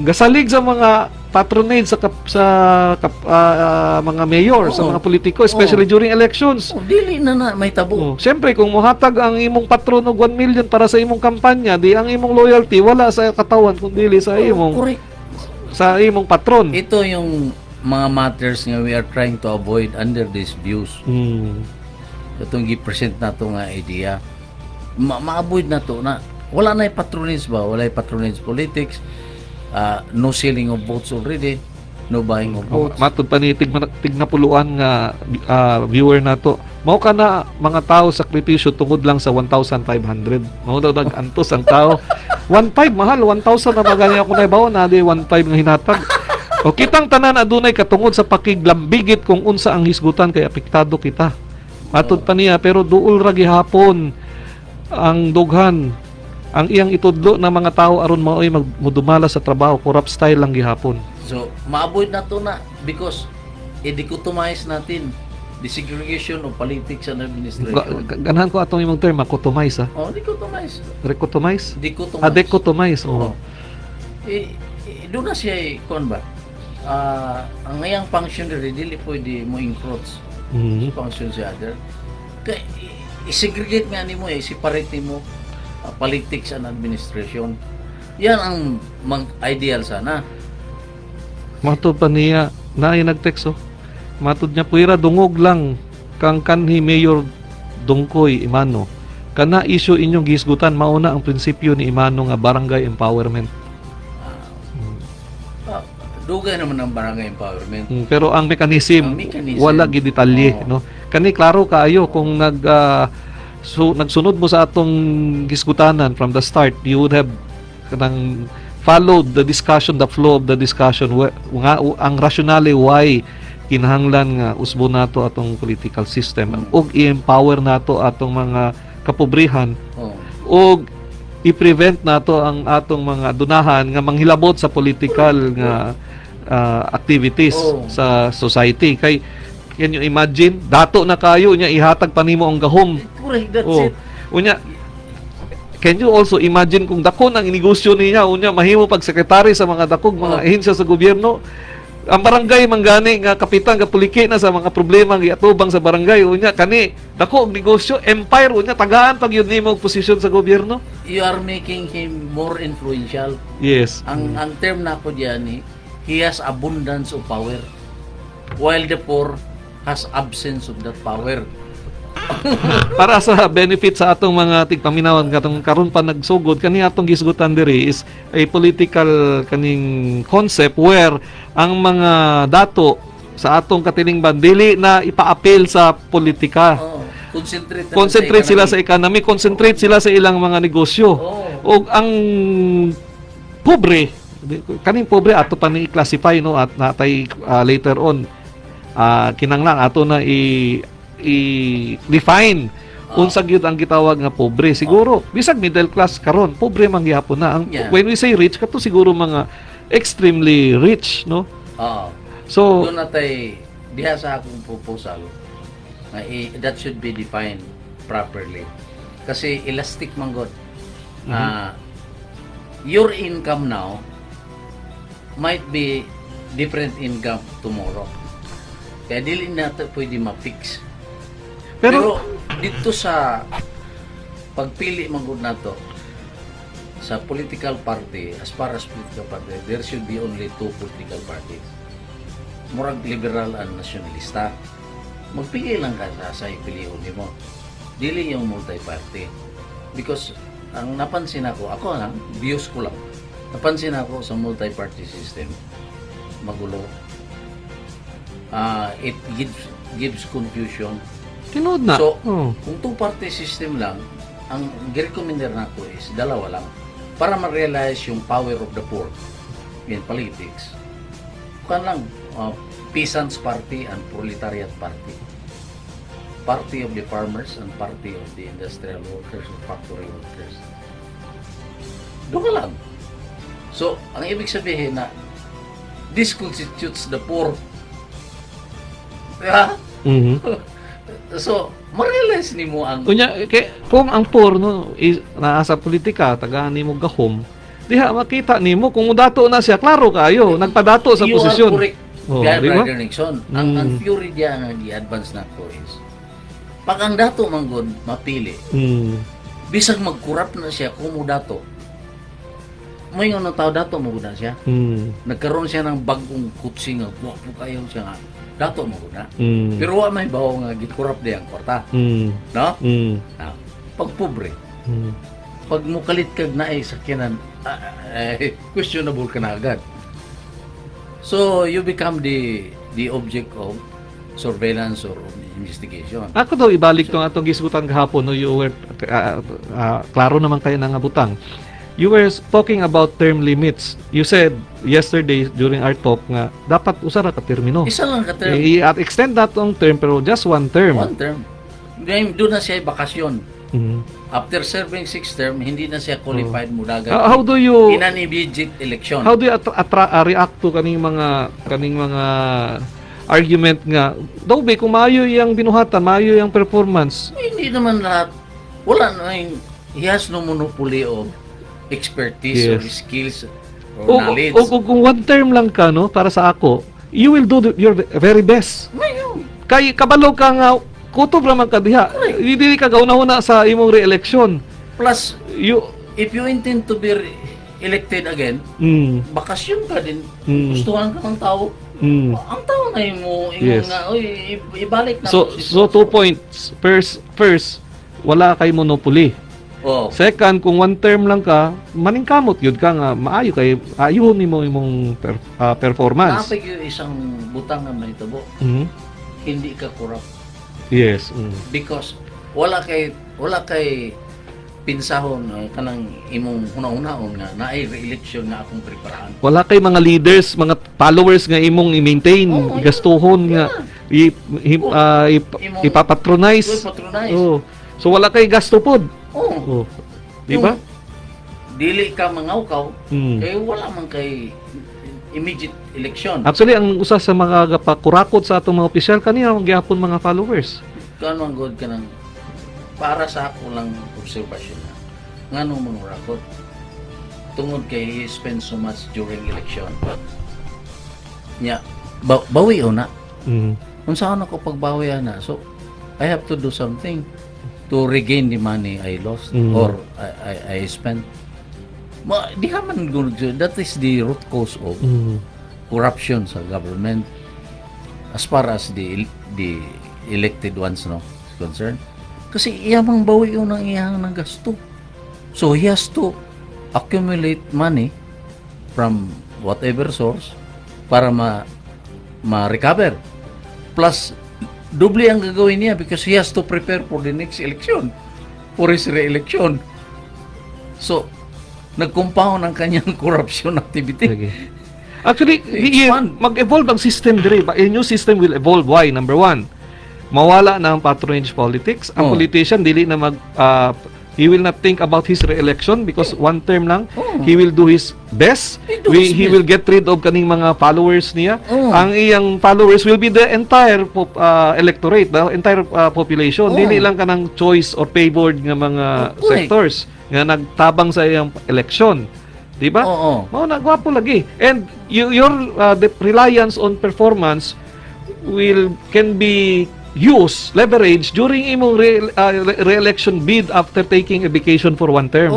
gasalig sa mga patronage sa mga mayor, sa mga politiko, especially during elections. Dili na may tabo. Siyempre, kung muhatag ang imong patron og 1 million para sa imong kampanya, di ang imong loyalty wala sa katawan kundi sa imong sa imong patron. Ito yung mga matters nga we are trying to avoid under these views. Itong gi-present na to nga idea. Ma-avoid na to na wala na patronage ba? Wala patronage politics. No selling of votes already. No buying of votes. Matud pa ni tignapuluan nga viewer nato. Mao ka na mga tao sakripisyo tungod lang sa 1,500. Mao daw nag-antos ang tao. 1,500 mahal, 1,000 na magani ako na ibaw na di 1,500 nga hinatag. O kitang tanan adunay katungod sa pakiglambigit kung unsa ang hisgutan kay apektado kita. Matud pa niya pero duol ra gihapon ang dughan ang iyang itudlo na mga tao aron maoy magmudumala sa trabaho, corrupt style lang gihapon. So, ma-avoid na to na because i-dichotomize natin the segregation of politics and administration. Ganahan ko atong imong term, dichotomize ha? Dichotomize. Recotomize? Dichotomize. Dichotomize, doon na siya, kung ba? Ang ngayang function rin, dili pwede mo encroach function si other. Kaya, i-segregate nga ni mo separate ni mo politics and administration. Yan ang ideal sana. Matod pa niya, na nag-text matod niya, puwira dungog lang kang kanhi Mayor Dungkoy Imano. Kana issue inyong gisgutan, mauna ang prinsipyo ni Imano nga barangay empowerment. Dugay naman ang barangay empowerment. Pero ang Ang mekanism, mekanism, wala gidetalye, oo. no? Kani klaro kaayo kung nagsunod mo sa atong gisgutanan from the start, you would have kanang followed the discussion, the flow of the discussion, nga ang rationale why kinahanglan nga usbo nato atong political system ug i-empower nato atong mga kapobrihan Oh. ug i-prevent nato ang atong mga dunahan nga manghilabot sa political nga activities Oh. sa society. Kay can you imagine, dato na kayo nya ihatag pa nimo ang gahom. Correct, that's Oh. it. Unya, can you also imagine kung dako ang negosyo niya, unya mahimo pag sekretary sa mga dakog mga ahensya sa gobyerno, ang barangay manggani nga kapitan nga puliki na sa mga problema nga atubang sa barangay, unya kani dako og negosyo, empire, unya tagaan pag yun nimo og posisyon sa gobyerno. You are making him more influential. Yes. Ang term na ko diyan he has abundance of power while the poor has absence of that power. Para sa benefit sa atong mga tigpaminawan katong karon pa nagsugod kani atong gisgutan diri is a political kaning concept where ang mga dato sa atong katilingban dili na ipa-appeal sa politika. Oh, Concentrate sila sa economy, concentrate sila sa ilang mga negosyo. Oh. O ang pobre, kaning pobre ato pa ni i-classify no at natay later on kinanglan ato na i-define unsa gyud ang gitawag nga pobre. Siguro bisag middle class karon, pobre man gyapon na. Yeah. When we say rich, kato siguro mga extremely rich, no? Oh. So Doon natay diha sa akong proposal na that should be defined properly. Kasi elastic man god. Your income now might be different income tomorrow. Kaya dili natin pwede ma-fix. Pero dito sa pagpili manggod nato sa political party, as far as political party, there should be only two political parties. Murag liberal and nationalista. Magpili lang ka sa ipilion mo. Dili yung multi-party. Because ang napansin ako lang, views ko lang. Napansin ako sa multi-party system, magulo. It gives confusion. tinuod na. So, Oh. kung two-party system lang, ang recommender na ko is dalawa lang para ma-realize yung power of the poor in politics. Bukan lang, peasants party and proletariat party. Party of the farmers and party of the industrial workers and factory workers. Doon ka lang. So, ang ibig sabihin na this constitutes the poor. Kaya, Mhm. so, ma-realize ni mo ang Unya kung ang poor no naa sa politika tagaan nimo gahom, diha makita nimo kung dato na siya, klaro kayo, nagpadato sa you posisyon. are correct. Oh, Kaya di ba? Brother Nixon, ang theory diya nga gi-advance na ko is pag ang dato manggod mapili, bisag mag-corrupt na siya kung mo dato. May nga tao dato mo na siya. Nagkaroon siya ng bagong kutsing nga buwak kayo siya nga dato mo na. Pero wa may bawo nga gi-corrupt di ang kwarta. No? Pag pobre, pag mukalit kag naay sakyanan, questionable ka na agad. So you become the object of surveillance or investigation. Ako daw ibalik tong atong gisgutan gahapon no, you were klaro naman kayo nga butang. You were talking about term limits. You said yesterday during our talk nga dapat usara ka termino. Isa lang ka term. Extend that tong term pero just one term. One term. Ngayon, doon na siya bakasyon. Mhm. After serving 6 term, hindi na siya qualified mo dagat. How do you in an immediate election. How do you react to kaning mga argument nga daw be kung maayo yang binuhatan, maayo yang performance? Hindi naman lahat. Wala na he has no monopoly of expertise or Yes. skills or knowledge. O kung one term lang ka no para sa ako, you will do your very best. Ngayon, Kay kabalo ka nga kutob raman ka diha. Dili ka gauna-una sa imong re-election. plus, You if you intend to be elected again, bakasyon ka din. Gustuhan ka ng tao. Ang tao na mo, Yes. nga, ibalik na. So 2 points. First, wala kay monopoly. Oh. Second, kung one term lang ka, maningkamot yun ka nga, maayo kay ayun nimo imong performance. Napag yung isang butang na mahitabo, Mhm. hindi ka corrupt. Yes. Because wala kay pinsahon kanang imong una-unaon nga naay re-election nga akong preparahan. Wala kay mga leaders, mga followers nga imong i-maintain, Oo, gastuhon nga ipapatronize. Patronize. Oh. So wala kay gasto pod. Oh. Oh. Di ba? Dili ka mangawkaw, Mm. wala man kay immediate election. Actually, ang usa sa mga gapakurakot sa atong mga opisyal kanina ang gyapon mga followers. Kano ang god ka ng para sa ako lang observation na ngano mangurakot tungod kay he spends so much during election nya bawi o na Mm. unsaon ako pagbawi na so I have to do something to regain the money I lost or I spent di ka man that is the root cause of corruption sa government as far as the elected ones no is concerned. Kasi iyamang bawi yun ang iyang ng gasto. So he has to accumulate money from whatever source para ma-recover. Plus, doble ang gagawin niya because he has to prepare for the next election, for his re-election. So, nag-compound ang kanyang corruption activity. Sige. Actually, Expand. mag-evolve ang system dire. A new system will evolve. Why? Number one, mawala na ang patronage politics. Ang politician, dili na he will not think about his re-election because one term lang. He will do his best. He will get rid of kaning mga followers niya. Ang iyang followers will be the entire electorate, the entire population. Dili lang kanang choice or favored nga mga sectors nga nagtabang sa iyang election. Di ba? Mao na gwapo lagi. And your the reliance on performance can be leverage during imong re-election bid after taking a vacation for one term.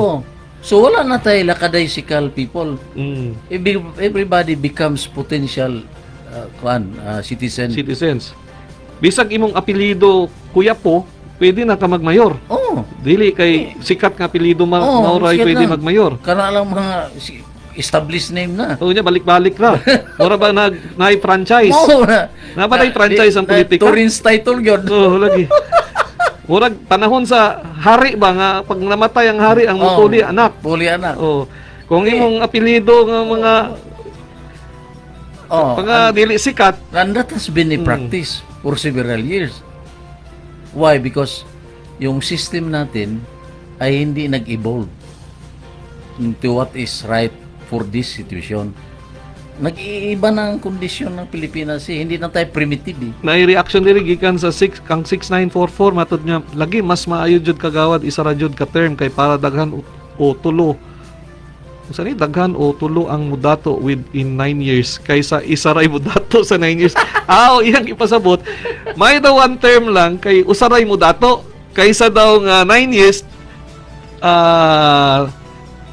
So wala na tayo lakadaysikal people. Mm. Everybody becomes potential Citizens. Bisag imong apelyido Kuya Po, pwede na ka magmayor. Dili kay sikat nga apelyido mauray pwede magmayor. Kana lang mga established name na. O niya balik-balik ra. Ora ba na-franchise? Na ba na-franchise ang politika? Torrens title yun. Lagi. Murag panahon sa hari ba nga pag namatay ang hari ang mupuli anak. Puli anak. Kung imong apelyido nga mga dili sikat, and that has been a practice for several years. Why? Because yung system natin ay hindi nag-evolve into what is right for this situation. Nag-iiba na ang kondisyon ng Pilipinas hindi na tayo primitive na-reaction diri gikan sa 6944 matod niya lagi mas maayo jud kagawad isa ra jud ka term kay para daghan o tulo. Usa ni daghan o tulo ang mudato within 9 years kaysa isa ra mudato sa 9 years. Iyang ipasabot may daw one term lang kay usa ra mudato kaysa daw nga 9 years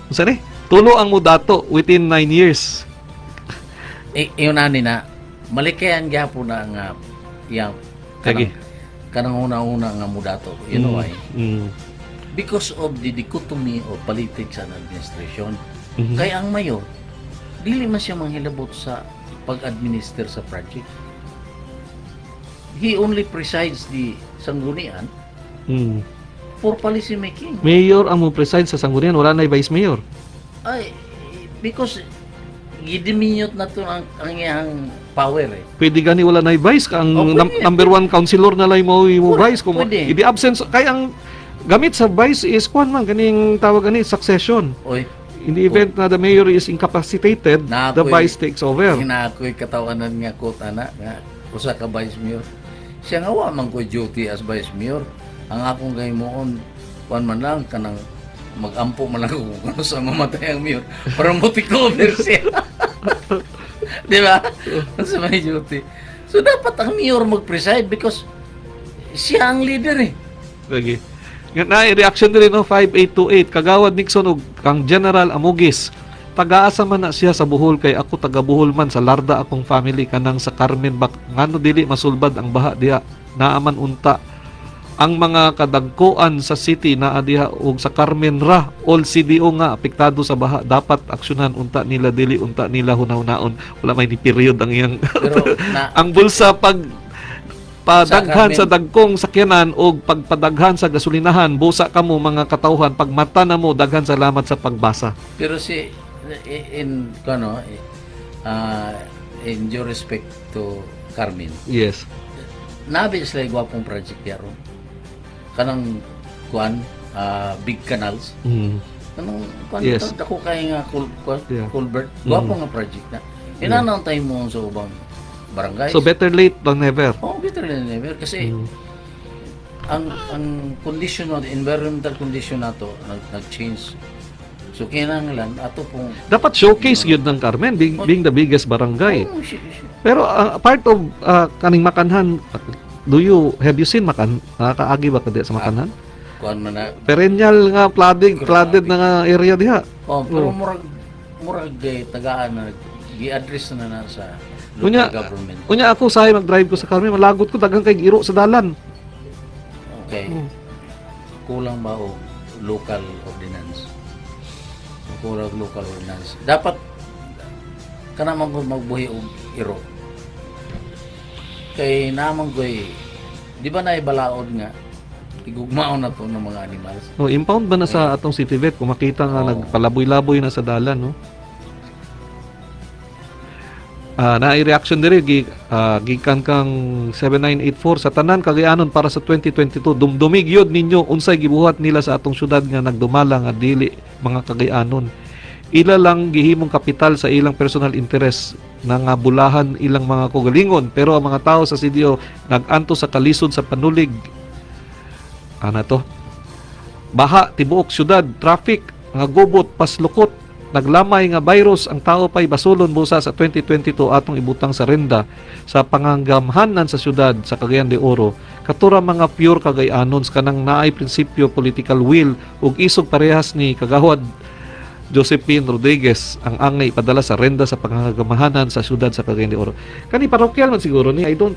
usa ni tulo ang mudato within 9 years. Yun ani na malikayan gyapon na nga yang kanang una-una nga mudato. You know why? Because of the dichotomy of politics and administration. Kaya ang mayor dili man siya manghilabot sa pag-administer sa project. He only presides the sanggunian for policy making. Mayor ang mo preside sa sanggunian, wala na vice mayor. Ay, because gidiminute na to ang iyang power Pwede gani wala na vice ka ang pwede. number one councilor na lang mo vice kung Pwede. i absent kaya ang gamit sa vice is kwan man ganing tawag gani succession. In the event na the mayor is incapacitated, the vice takes over. Ako'y katawanan nga quote ana nga usa ka vice mayor. Siya nga wa man ko duty as vice mayor. Ang akong gaymoon wan man lang kanang mag-ampo man lang kung ano sa mamatay ang mayor para mo-take-over siya. Di ba? Sa may duty. So, dapat ang mayor mag-preside because siya ang leader Lagi. Na reaction din no 5828 kagawad Nixon ug kang General Amugis taga-asa man na siya sa Bohol, kay ako taga Bohol man, sa Larda akong family, kanang sa Carmen bak ngano dili masulbad ang baha diha, naaman unta ang mga kadagkoan sa city naa diha ug sa Carmen ra all CDO nga apektado sa baha, dapat aksyonan unta nila, dili unta nila hunaw-hunaon, wala may ni period ang iyang Pero na ang bulsa pag padaghan Carmen. sa dagkong sakyanan o pagpadaghan sa gasolinahan, busa kamo mga katawhan, pag mata na mo, daghan salamat sa pagbasa. pero si in ano in due respect to Carmen, Yes. nabi sila gwapong project yaro. Kanang kuan big canals. Mm. Kanang kuan Yes. dako kay nga Yeah. culvert. Gwapo nga project na. Inanaw tayo mo sa ubang barangay. So better late than never. Oh, better than never kasi Mm. ang condition of the environmental condition nato nag-change. So kinahanglan ato pong Dapat showcase yun ng Carmen, being the biggest barangay. oh, shit. Pero part of kaning Makanhan, have you seen nakakaagi ba kadi sa Makanhan? Kuan man na. Perennial nga flooded na nga area diha. Oh, pero Oh. murag tagaan na gi-address na sa Unya, local government. unya ako sahay mag-drive ko sa Carmen, malagot ko daghang kay giro sa dalan. Okay. Oh. Kulang ba o local ordinance? Kulang local ordinance. Dapat kana man gud magbuhi og iro. Kay naman koy di ba naibalaod nga igugmaon na to ng mga animals. Oh, impound ba na sa atong city vet kung makita nga Oo. nagpalaboy-laboy na sa dalan, no? Naay reaction diri gikan kang 7984 sa tanan Cagayanon para sa 2022, dumdumig yod ninyo unsay gibuhat nila sa atong syudad nga nagdumala nga dili mga Cagayanon. Ila lang gihimong kapital sa ilang personal interest na nga bulahan ilang mga kugalingon, pero ang mga tao sa CDO naganto sa kalisod sa panulig. Ana to? Baha tibuok syudad, traffic, nga gubot, paslukot, naglamay nga virus, ang tao pa'y basulon busa sa 2022 atong ibutang sa renda sa panganggamhanan sa syudad sa Cagayan de Oro. Katura mga pure Cagayanons kanang naay prinsipyo, political will ug isog parehas ni Kagawad Josephine Rodriguez ang angay padala sa renda sa pangangamahanan sa syudad sa Cagayan de Oro. Kani parokyal man siguro ni, I don't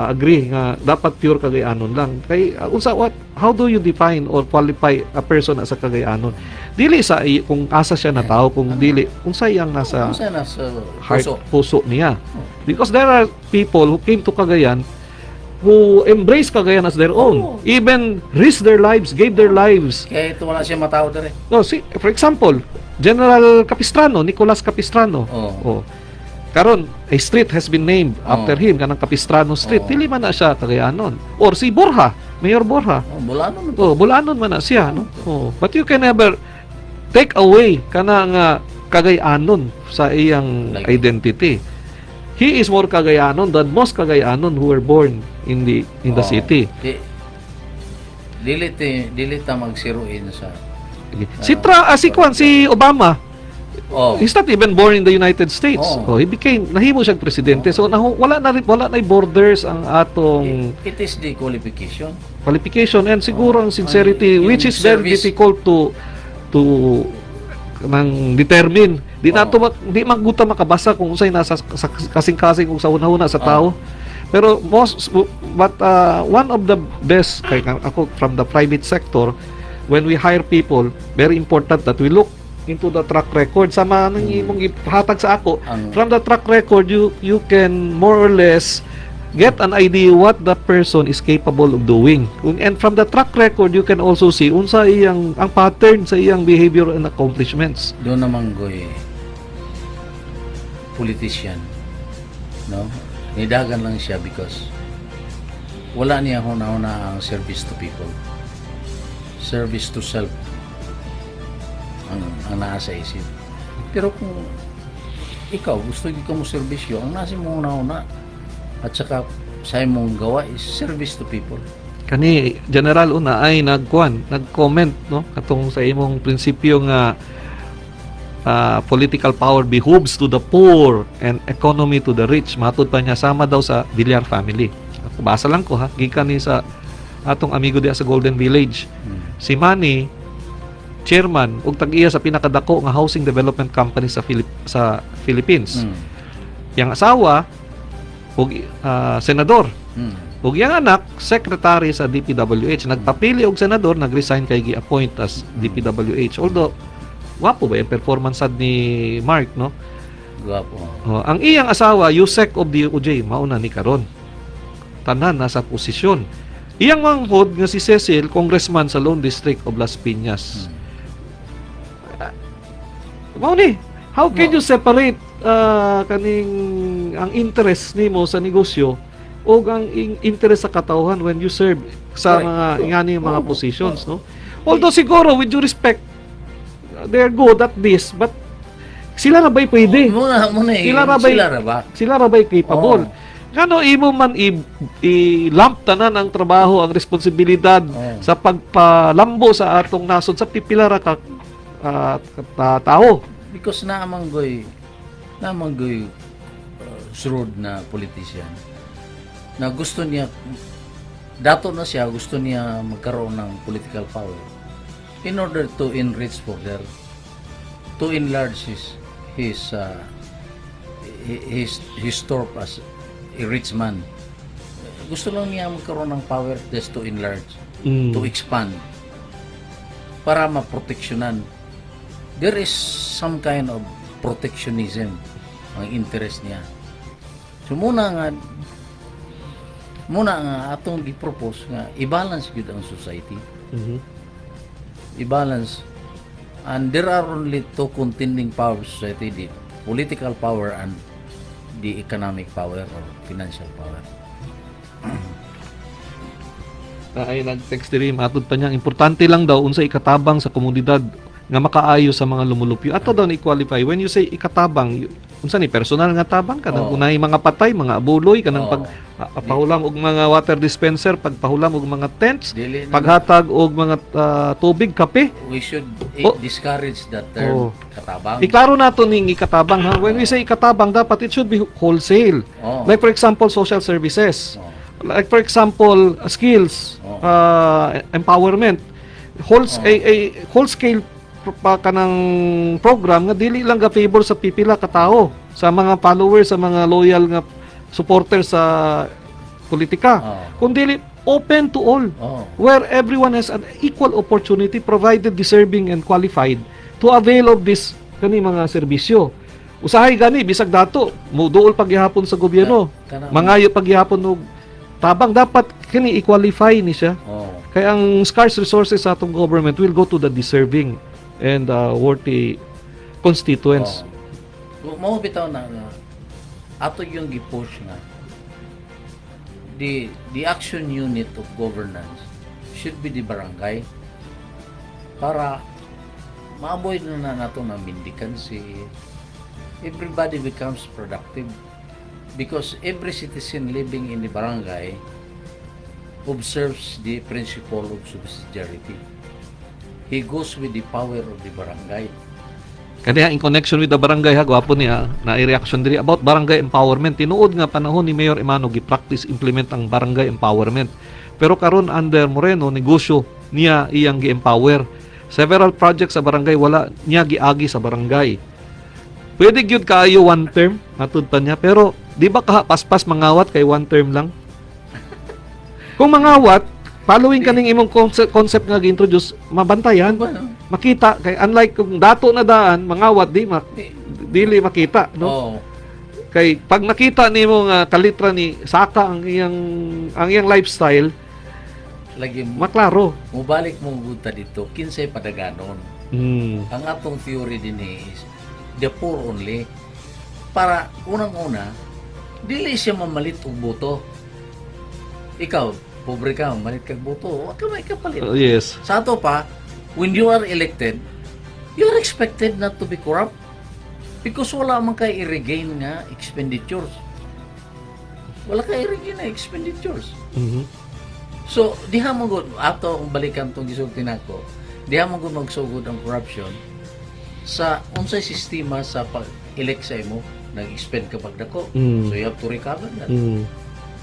agree nga dapat pure Cagayanon lang. Kay how do you define or qualify a person as a Cagayanon? Dili sa kung asa siya na tao, kung dili kung sayang nasa Unsa na sa heart, puso. puso niya. Because there are people who came to Cagayan who embrace Cagayan as their own. Even risk their lives, gave their lives. Kaya ito wala siya matao dere. No, for example, General Capistrano, Nicolas Capistrano. Oh. Karon, a street has been named after him, kanang Capistrano Street. Dili man na siya Cagayanon. Or si Borja, Mayor Borja. Oh, bulano man. Bulanon man na siya, no? But you can never take away kanang Cagayanon sa iyang Like- identity. He is more Cagayanon than most Cagayanon who were born in the Oh. city. Dili ta magsiruin sa Si Obama, Oh. he's not even born in the United States. Oh. He became, nahimo siyang presidente. So wala na borders ang atong It is the qualification. qualification and siguro ang sincerity, Yung which is very service. difficult to nang determine. Di di magguta makabasa kung unsay nasa kasing-kasing kung sa una-una sa tao. Pero one of the best, kay ako from the private sector, when we hire people, very important that we look into the track record. Sama nang imong ipahatag sa ako. From the track record, you can more or less get an idea what the person is capable of doing. And from the track record, you can also see unsa iyang ang pattern sa iyang behavior and accomplishments. Doon naman goy politician, no? Nidagan lang siya because wala niya huna-huna ang service to people. Service to self ang nasa isip. Pero kung ikaw gusto ikaw mo serbisyo, ang nasa mo huna-huna at saka sa imong gawa is service to people. Kani General una ay nag-comment no katong sa imong prinsipyo nga political power behooves to the poor and economy to the rich. Matud pa niya sama daw sa Villar family. Basa lang ko ha, gikan ni sa atong amigo diya sa Golden Village. Si Manny chairman ug tag-iya sa pinakadako nga housing development company sa Philippines. Yang asawa ug senador. Ug yang anak secretary sa DPWH, nagpapili og senador, nag-resign kay gi-appoint as DPWH. Although wapo ba yung performance sad ni Mark, no? Gwapo. Ang iyang asawa, Yusek of DOJ, mauna ni karon. Tanan nasa posisyon. Iyang manghod nga si Cecil, congressman sa Lone District of Las Piñas. Mao ni, how can you separate kaning ang interest nimo sa negosyo o ang interest sa katauhan when you serve sa Correct. mga positions, no? Although siguro, with due respect, they're good at this, but sila na ba'y pwede? Sila na ba'y capable? Kano imo man i-lump tanan ang trabaho, ang responsibilidad sa pagpalambo sa atong nasod sa pipila ra ka tao. Because naamanggoy shrewd na politician na gusto niya gusto niya magkaroon ng political power in order to enrich further, to enlarge his store as a rich man. Gusto lang niya magkaroon ng power just to enlarge, to expand, para maproteksyonan. There is some kind of protectionism ang interest niya. So muna nga atong gi-propose nga i-balance gid ang society. I-balance, and there are only two contending powers in society, the political power and the economic power or financial power. Ay nag-text diri matud pa niya, importante lang daw unsa ikatabang sa komunidad nga makaayo sa mga lumulupyo. Ato daw ni qualify when you say ikatabang, unsa ni personal nga tabang kanang unay mga patay, mga abuloy kanang pagpahulam og mga water dispenser, pagpahulam og mga tents, paghatag og mga tubig, kape. We should discourage that term, katabang. Iklaro nato ning ikatabang, ha? When we say ikatabang, dapat it should be wholesale. Like for example, social services. Like for example, skills, empowerment. Whole scale pa kanang program nga dili lang ga favor sa pipila ka tao, sa mga followers, sa mga loyal nga supporters sa politika, kundi open to all, where everyone has an equal opportunity provided deserving and qualified to avail of this kani mga serbisyo. Usahay gani bisag dato muduol pagyapon sa gobyerno, mangayo pagyapon og tabang, dapat kini i-qualify ni siya. Kaya ang scarce resources sa atong government will go to the deserving and worthy constituents. Mao bitaw na ato yung gi-push nga the action unit of governance should be the barangay para ma-avoid na nato na mendicancy. Everybody becomes productive because every citizen living in the barangay observes the principle of subsidiarity. He goes with the power of the barangay. Kaya in connection with the barangay, ha, gwapo niya na i-reaction diri about barangay empowerment. Tinuod nga panahon ni Mayor Emano gi-practice implement ang barangay empowerment. Pero karon under Moreno, negosyo niya iyang gi-empower. Several projects sa barangay wala niya giagi sa barangay. Pwede gyud kaayo one term, matud pa niya, pero di ba paspas mangawat kay one term lang? Kung mangawat, following kaning imong concept nga gi-introduce, mabantayan, makita kay unlike kung dato na daan mangawat dili makita, no? Kay pag nakita nimo nga kalitra ni saka ang iyang lifestyle, lagi maklaro. Mubalik mo gud ta dito kinsay padaganon. Ang atong theory din is the poor only, para unang-una dili siya mamalit og boto. Ikaw pobre ka, malit kag boto, wa ka may kapalit. Yes. Sa ato pa, when you are elected, you are expected not to be corrupt because wala man kay i-regain nga expenditures. Wala kay i-regain na expenditures. So, diha mo gud ato ang balikan tong gisulti nako. Diha mo gud magsugod ang corruption sa unsay sistema sa pag-elect sa imo, nag-expend ka pagdako. So you have to recover that.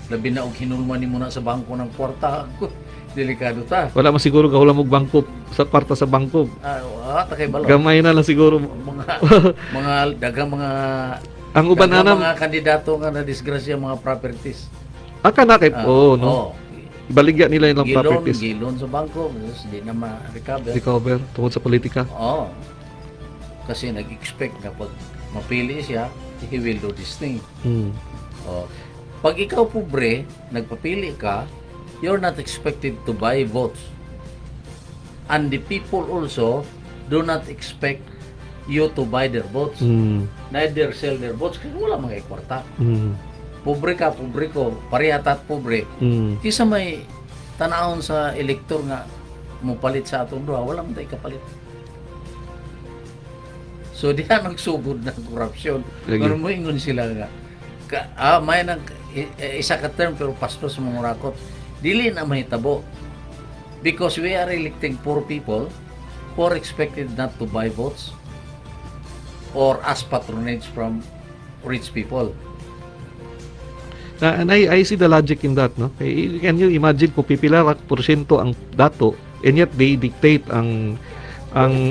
Labi na og hinulman nimo na sa bangko ng kwarta. Delikado ta. Wala man siguro gahula mo bangko sa parta sa bangko. Takay balo. Gamay na lang siguro. Mga dagang mga Ang uban dagang anam, mga kandidato nga na disgrasya mga properties. aka na kay no. Oo. Ibaligya nila yung Gilon, properties. gilon sa bangko, hindi na ma-recover. Recover tungkol sa politika. Oo. Kasi nag-expect na pag mapili siya, he will do this thing. Mm. Oh. Pag ikaw pobre, nagpapili ka, you're not expected to buy votes. And the people also do not expect you to buy their votes. Mm. Neither sell their votes kasi wala mga ikwarta. Mm. Pobre ka, pobre ko, parehat at pobre. Mm. Kisa may tanahon sa elektor nga mupalit sa atong duha, wala man tayo kapalit. So diyan nagsugod ng korupsyon. Lagi. Pero mo ingon sila nga may nag isa ka term pero pasto sa mga rakot. Dili na mahitabo. Because we are electing poor people who are expected not to buy votes or ask patronage from rich people. And I see the logic in that, no? Can you imagine kung pipila ra porsyento ang dato and yet they dictate ang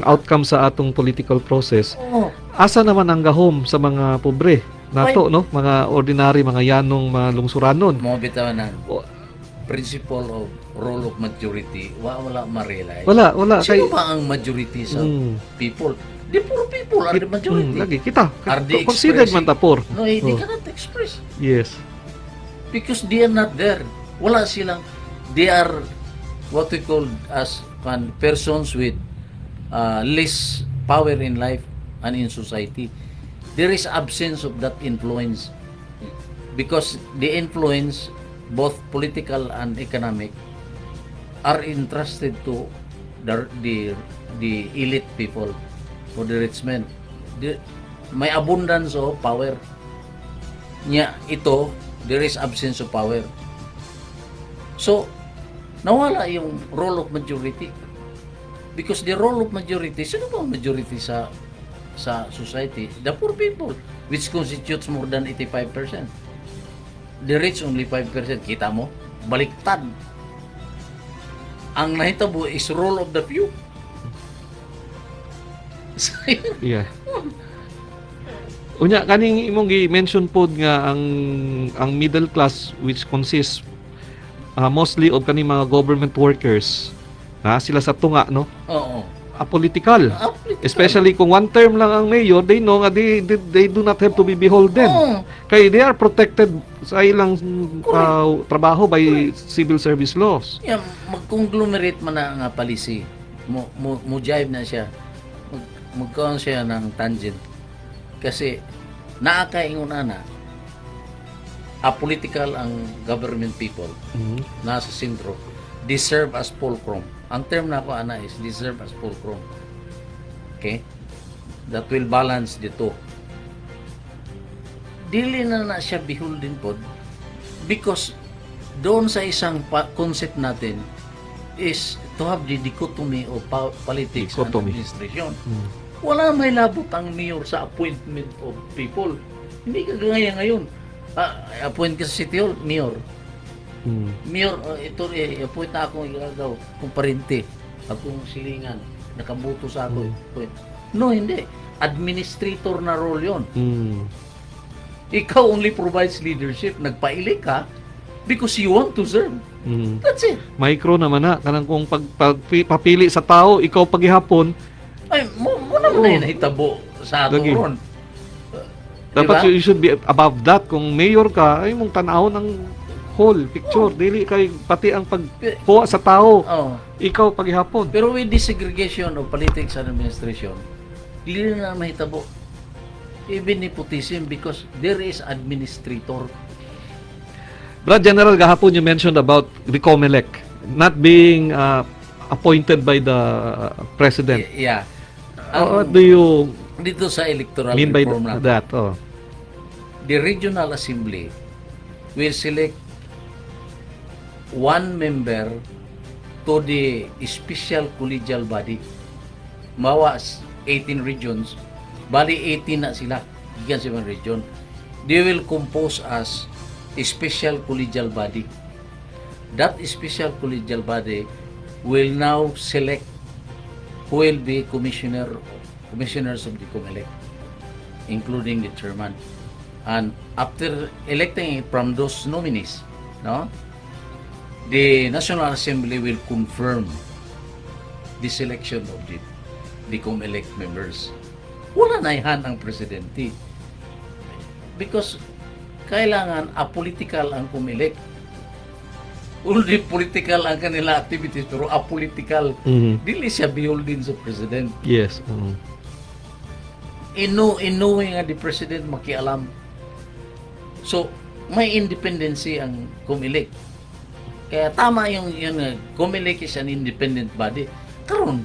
outcome sa atong political process. Oh, Asa naman ang gahom sa mga pobre nato, no? Mga ordinary, mga yanong, mga lungsuranon. mo bitaw na O- principle of role of majority wala ma-realize. Wala Sino ba ang majority sa people? The poor people are the majority. lagi kita. Are they Considered man ta poor. No, they Oh. cannot express. Yes. Because they are not there. Wala silang, they are what we call as persons with less power in life and in society. There is absence of that influence because the influence, both political and economic, are entrusted to the elite people or the rich men. May abundance of power. Nya ito, there is absence of power. So, nawala yung role of majority. Because the role of majority, sino ba ang majority sa society? The poor people, which constitutes more than 85%. The rich only 5%. Kita mo? Baliktad. Ang nahitabo is role of the few. Yeah. Unya kaning imong gi-mention pod nga ang middle class which consists mostly of kaning mga government workers sila sa tunga, no? Oo. Apolitical. Apolitical. Especially kung one term lang ang mayor, they know nga they do not have to be beholden. Oo. Kay they are protected sa ilang trabaho by civil service laws. Yeah, mag-conglomerate man na nga policy. Mo jive na siya. Magkaroon siya ng tangent. Kasi naakaingon na apolitical ang government people nasa sentro. They serve as fulcrum. Ang term na ako is they serve as fulcrum. Okay? That will balance the two. Dili na siya beholden pod because doon sa isang concept natin is to have the dichotomy of politics and administration. Wala may labot ang mayor sa appointment of people. Hindi ka gaya ngayon. Appoint ka sa City Hall, mayor. Mayor, ito appoint na akong igagaw, kung parente, akong silingan, nakabuto sa ako. No, hindi. Administrator na role yon. Ikaw only provides leadership. Nagpaili ka because you want to serve. That's it. Micro naman na. Kanang kung papili sa tao, ikaw paghihapon, Ay, mo naman na yun nahitabo sa ato Lagi. ron. dapat Diba? you should be above that. Kung mayor ka, ay mong tanaw ng whole picture. Dili kay pati ang pagkuha sa tao, Oh. ikaw paghihapon. Pero with this segregation of politics and administration, clear na mahitabo. Even nepotism because there is administrator. Brad General, gahapon you mentioned about the COMELEC not being appointed by the president. Yeah. What do you Dito sa electoral mean by reform natin, that? Oh. the regional assembly will select one member to the special collegial body. Mawas 18 regions, bali 18 na sila, gikan sa mga region. They will compose as a special collegial body. that special collegial body will now select who will be commissioners of the COMELEC, including the chairman. And after electing from those nominees, no, the National Assembly will confirm the selection of the COMELEC members. Wala na yan ang presidente. Because kailangan apolitical ang COMELEC. Only political ang kanila activities pero apolitical. Dili siya beholden sa president. Yes. In no way nga the president makialam. So, may independency ang COMELEC. Kaya tama yung COMELEC is an independent body. Karon,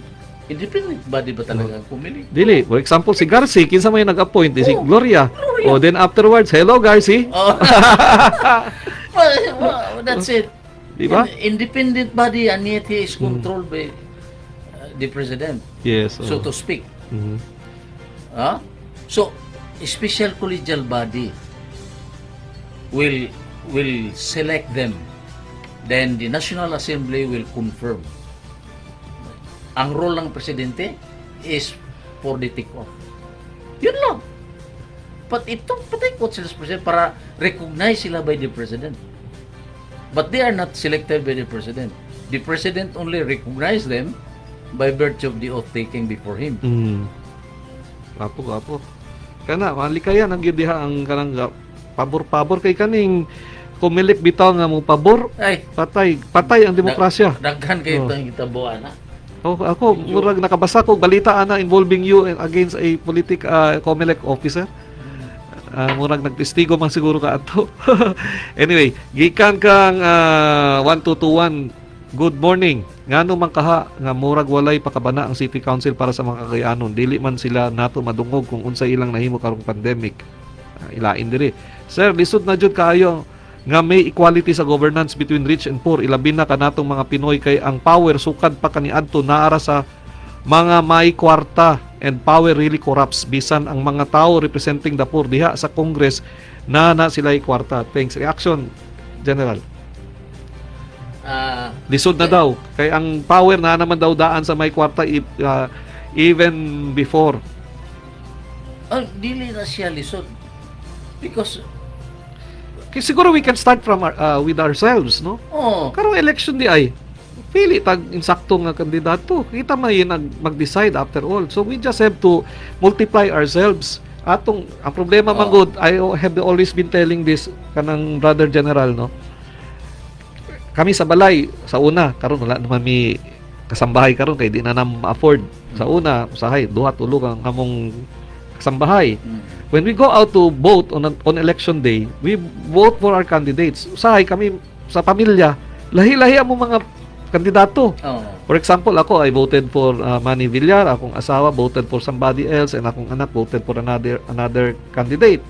independent body ba talaga ang COMELEC? Dili, for example, si Garci, kinsa may nag-appoint, si Oh, Gloria. O then afterwards, hello Garci. Oh. well, that's it. Diba? Independent body and yet he is controlled by the president, Yes. so to speak. Mhm. So, a special collegial body will select them. Then the National Assembly will confirm. Ang role ng presidente is for the take-off. Yun lang. But ito, patikot sila sa president para recognize sila by the president. But they are not selected by the president. The president only recognize them by virtue of the oath taking before him. Gapo. Kana, malikayan ang gyud diha ang kanang pabor-pabor kay kaning COMELEC bitaw nga mo pabor, Ay, patay ang demokrasya. daghan kayo itong itabuan na. Oh, ako murag nakabasa ko balita ana involving you against a COMELEC officer. Murag nagtestigo man siguro ka ato. Anyway, gikan kang 1221. Good morning. Ngano man kaha nga murag walay pakabana ang City Council para sa mga kakayanon. Dili man sila nato madungog kung unsa ilang nahimo karong pandemic. Ilain diri. Sir, lisod na jud kaayo nga may equality sa governance between rich and poor. Ilabi na kanatong mga Pinoy kay ang power sukad pa kaniadto naara sa mga may kwarta, and power really corrupts. Bisan ang mga tao representing the poor diha sa Congress na sila'y kwarta. Thanks. Reaction, General. Lisod na daw. Kay ang power na naman daw daan sa may kwarta even before. Dili na siya lisod. Because, Kaya siguro we can start from with ourselves, no? Karong election di ay pili tag insakto nga kandidato. Kita may mag-decide after all. So we just have to multiply ourselves. Ang problema man good, I have always been telling this kanang brother general, no? Kami sa balay sa una karon wala naman mi kasambahay karon kay di na ma-afford. Sa una usahay duha tulo ang among kasambahay. When we go out to vote on election day, we vote for our candidates. Usahay kami sa pamilya, lahi-lahi ang mga kandidato. For example, ako I voted for Manny Villar, akong asawa voted for somebody else, and akong anak voted for another candidate.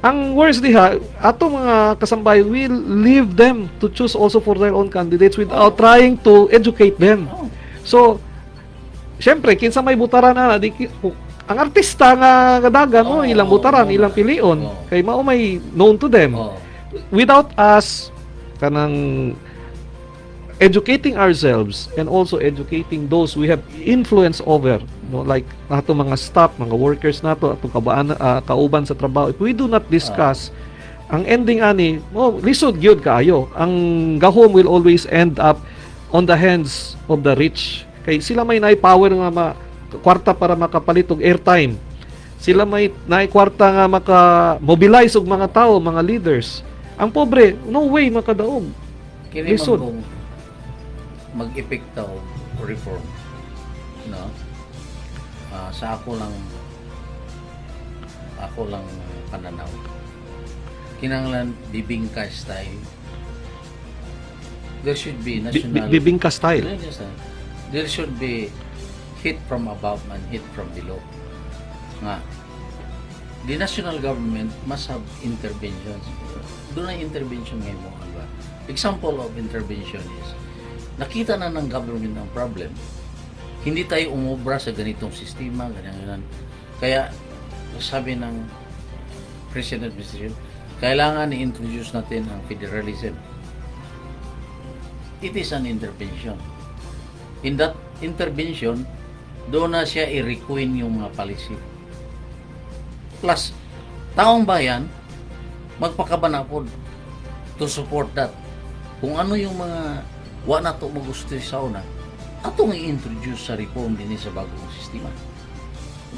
Ang worst diha, ato mga kasambay will leave them to choose also for their own candidates without trying to educate them. So, syempre, kinsa may butaran na, ang artista nga kadagan mo, ilang butaran, ilang pilion, kay mao may known to them. Without us kanang educating ourselves and also educating those we have influence over, no, like nato mga staff, mga workers nato atong kauban sa trabaho. If we do not discuss, ang ending ani lisod gyud kaayo. Ang gahom will always end up on the hands of the rich. Kay sila may power nga kwarta para makapalit og airtime. Sila may kwarta nga maka-mobilize og mga tao, mga leaders. Ang pobre, no way makadaog. Kini Lisod. Mag-epekta o reform, no? Sa ako lang pananaw, kinanglan bibingka style. There should be national Bibingka style. There should be hit from above and hit from below. Nga, the national government must have interventions. Doon na intervention ngayon mo, ba? Example of intervention is nakita na ng government ang problem. Hindi tayo umobra sa ganitong sistema, ganyan. Kaya, sabi ng President, kailangan i-introduce natin ang federalism. it is an intervention. In that intervention, doon na siya i-requeen yung mga policy. Plus, taong bayan, magpakabana po to support that. Kung ano yung mga wa na to magusto sa una, atong i-introduce sa reform din sa bagong sistema.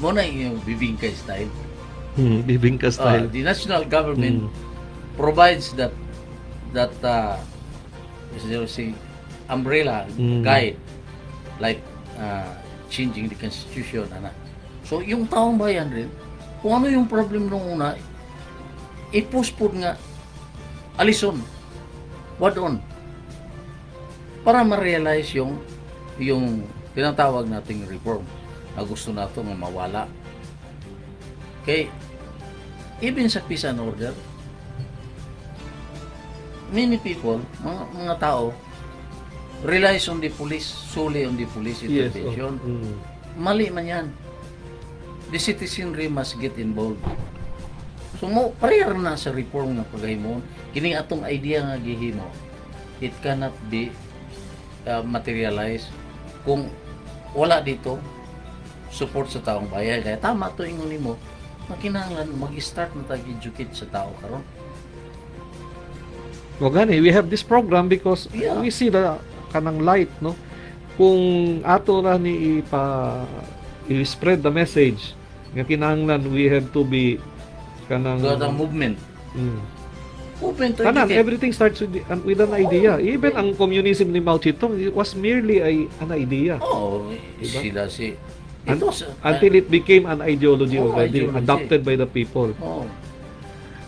Muna yung bibingka style. Bibingka style. The national government provides that say, umbrella guide, like changing the constitution. So, yung taong bayan rin, kung ano yung problem nung una, i-postpone nga, alison, what on, para ma-realize yung tinatawag nating reform na gusto nato nga mawala. Okay, even sa peace and order, many people, mga tao, relies on the police, solely on the police intervention. Mali man yan. The citizenry must get involved. So mo prayer na sa reform nga paghimo, kining atong idea nga gihimo, it cannot be materialized kung wala dito support sa taong bayan. Kaya tama to ingon nimo, makinahanglan mag-start na tag-educate sa tao karon. O gani, we have this program because we see the kanang light, no? Kung ato na ni i-spread the message nga kinahanglan, we have to be kanang movement. Movement to Kanan, educate. everything starts with an idea. Even ang communism ni Mao Zedong, it was merely an idea. Diba? Sila si Until it became an ideology already, ideology. adopted by the people. Oh.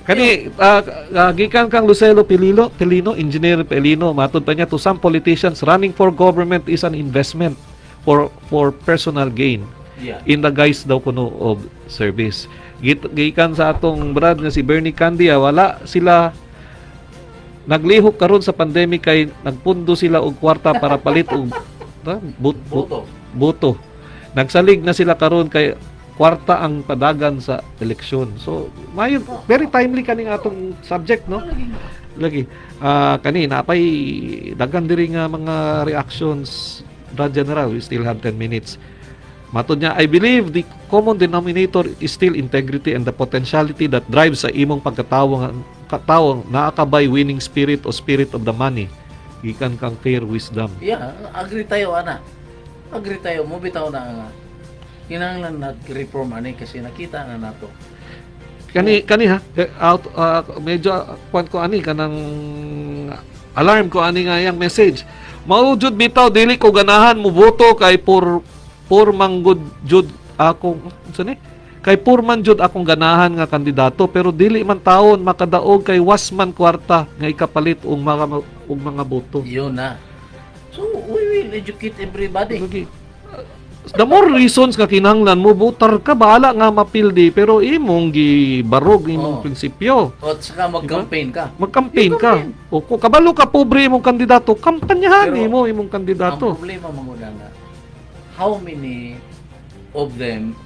Kani, gikan kang Lucelo Pelino, Engineer Pelino, matud pa niya, to some politicians, running for government is an investment for personal gain. Yeah. In the guise daw kuno of service. Gikan sa atong brad nga si Bernie Candia, wala sila naglihok karon sa pandemic kay nagpundo sila og kwarta para palit og boto. Nagsalig na sila karon kay kwarta ang padagan sa eleksyon. So, mayon very timely kaning atong subject, no? Lagi. Kani napay daghan diri nga mga reactions. Brad General, we still have 10 minutes. Matod niya, I believe the common denominator is still integrity and the potentiality that drives sa imong pagkatawang naakabay winning spirit o spirit of the money. Gikan kang fair wisdom. Yeah, agree tayo ana. Agree tayo, mo bitaw na nga. Kinahanglan nag-reform ani kasi nakita na nato. Kani ha, medyo kwan ko ani kanang alarm ko ani nga yang message. Maujud bitaw dili ko ganahan mo boto kay por manggod jud akong kay purman jud akong ganahan nga kandidato pero dili man taon makadaog kay wasman kwarta nga ikapalit og mga boto. Yun na. So we will educate everybody. Okay. The more reasons nga kinahanglan mo votar ka bahala nga mapildi pero imong gibarog imong prinsipyo. O saka mag-campaign ka. Mag-campaign ka. O kung kabalo ka pobre imong kandidato, kampanyahan mo imong kandidato. Ang problema manguna nga, how many of them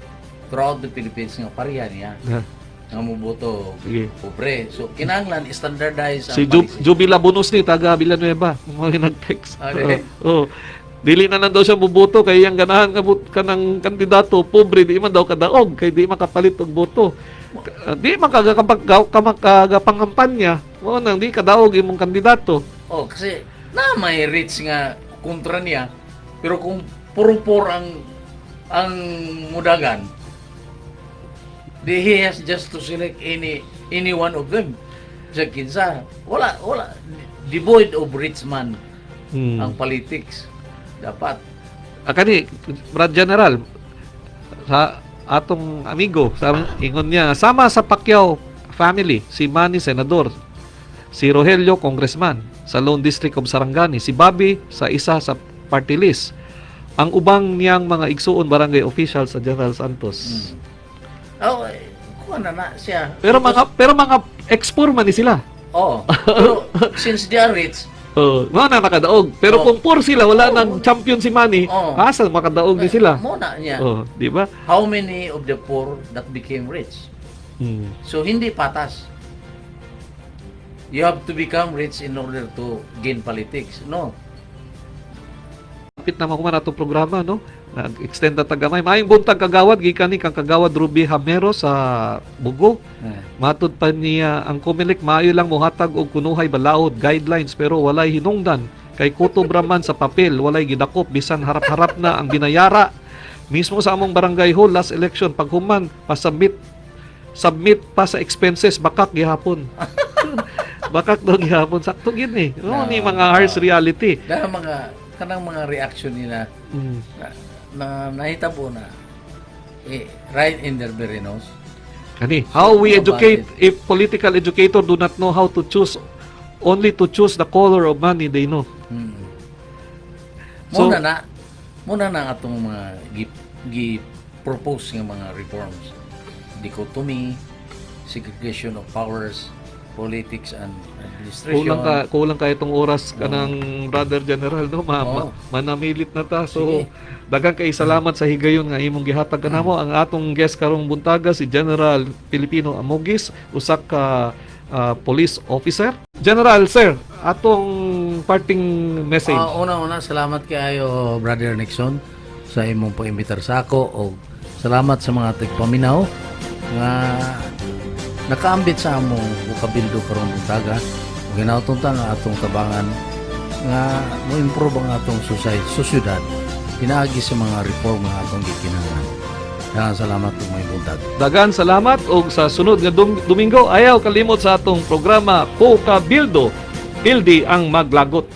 throughout the Philippines nga pareha niya nga moboto pobre. So kinahanglan standardize si Jubila Bonus ni taga Villanueva mo nag-text. Dili na daw siya moboto kay yang ganahan nga kanang kandidato pobre di man daw kadaog kay di makapalit og boto. Di man kagapangkampanya mo nang di kadaog imong kandidato. Kasi na may rich nga kontra niya pero kung puro ang mudagan, he has just to select any one of them. Sa kinsa, wala devoid of rich man ang politics. Dapat. Kani, Brad General, sa atong amigo, ingon niya, sama sa Pacquiao family, si Manny, senador, si Rogelio, congressman, sa Lone District of Sarangani, si Bobby, sa isa sa party list, ang ubang niyang mga igsuon barangay official sa General Santos. Kuha na siya. Pero mga ex-poor man ni sila. Pero since they are rich, mga nakadaog. Pero kung poor sila, wala nang champion si Manny, asa makadaog din sila. Muna niya. Di ba? How many of the poor that became rich? So, hindi patas. You have to become rich in order to gain politics. No. hapit na makuman atong programa, no? Nag-extend na tagamay. Maayong buntag kagawad, gikan ni kang kagawad Ruby Hamero sa Bugo. Matud pa niya ang Comelec, maayo lang mohatag og kunuhay balaod guidelines pero walay hinungdan. Kay kutob raman sa papel, walay gidakop bisan harap-harap na ang binayara. Mismo sa among barangay hall last election paghuman submit pa sa expenses bakak gihapon. Bakak daw gihapon sakto gid ni. No, ni mga harsh reality. Dahil kanang mga reaction nila na nahitabo na right in their very nose. Kani, how we educate if political educator do not know how to choose, only to choose the color of money they know. So, muna na atong mga gi-propose nga mga reforms. Dichotomy, segregation of powers, politics and administration. kulang ka itong oras kanang brother general, no? Manamilit na ta. So, daghang kay salamat sa higayon nga imong gihatag kanamo. Ang atong guest karong buntaga si General Pilipino Amogis, usa ka police officer. General, sir, atong parting message. Una-una, salamat kayo, Brother Nixon, sa imong pag-imbitar sa ako o salamat sa mga tigpaminaw nga nakaambit sa among bukabildo karong buntaga. Ginautunta nga atong tabangan nga mo-improve ang atong sosyedad pinaagi sa mga reform nga atong gikinahanglan. Daghang salamat ug may buntag. Daghang salamat og sa sunod nga Domingo ayaw kalimot sa atong programa Puka Bildo, Pildi ang maglagot.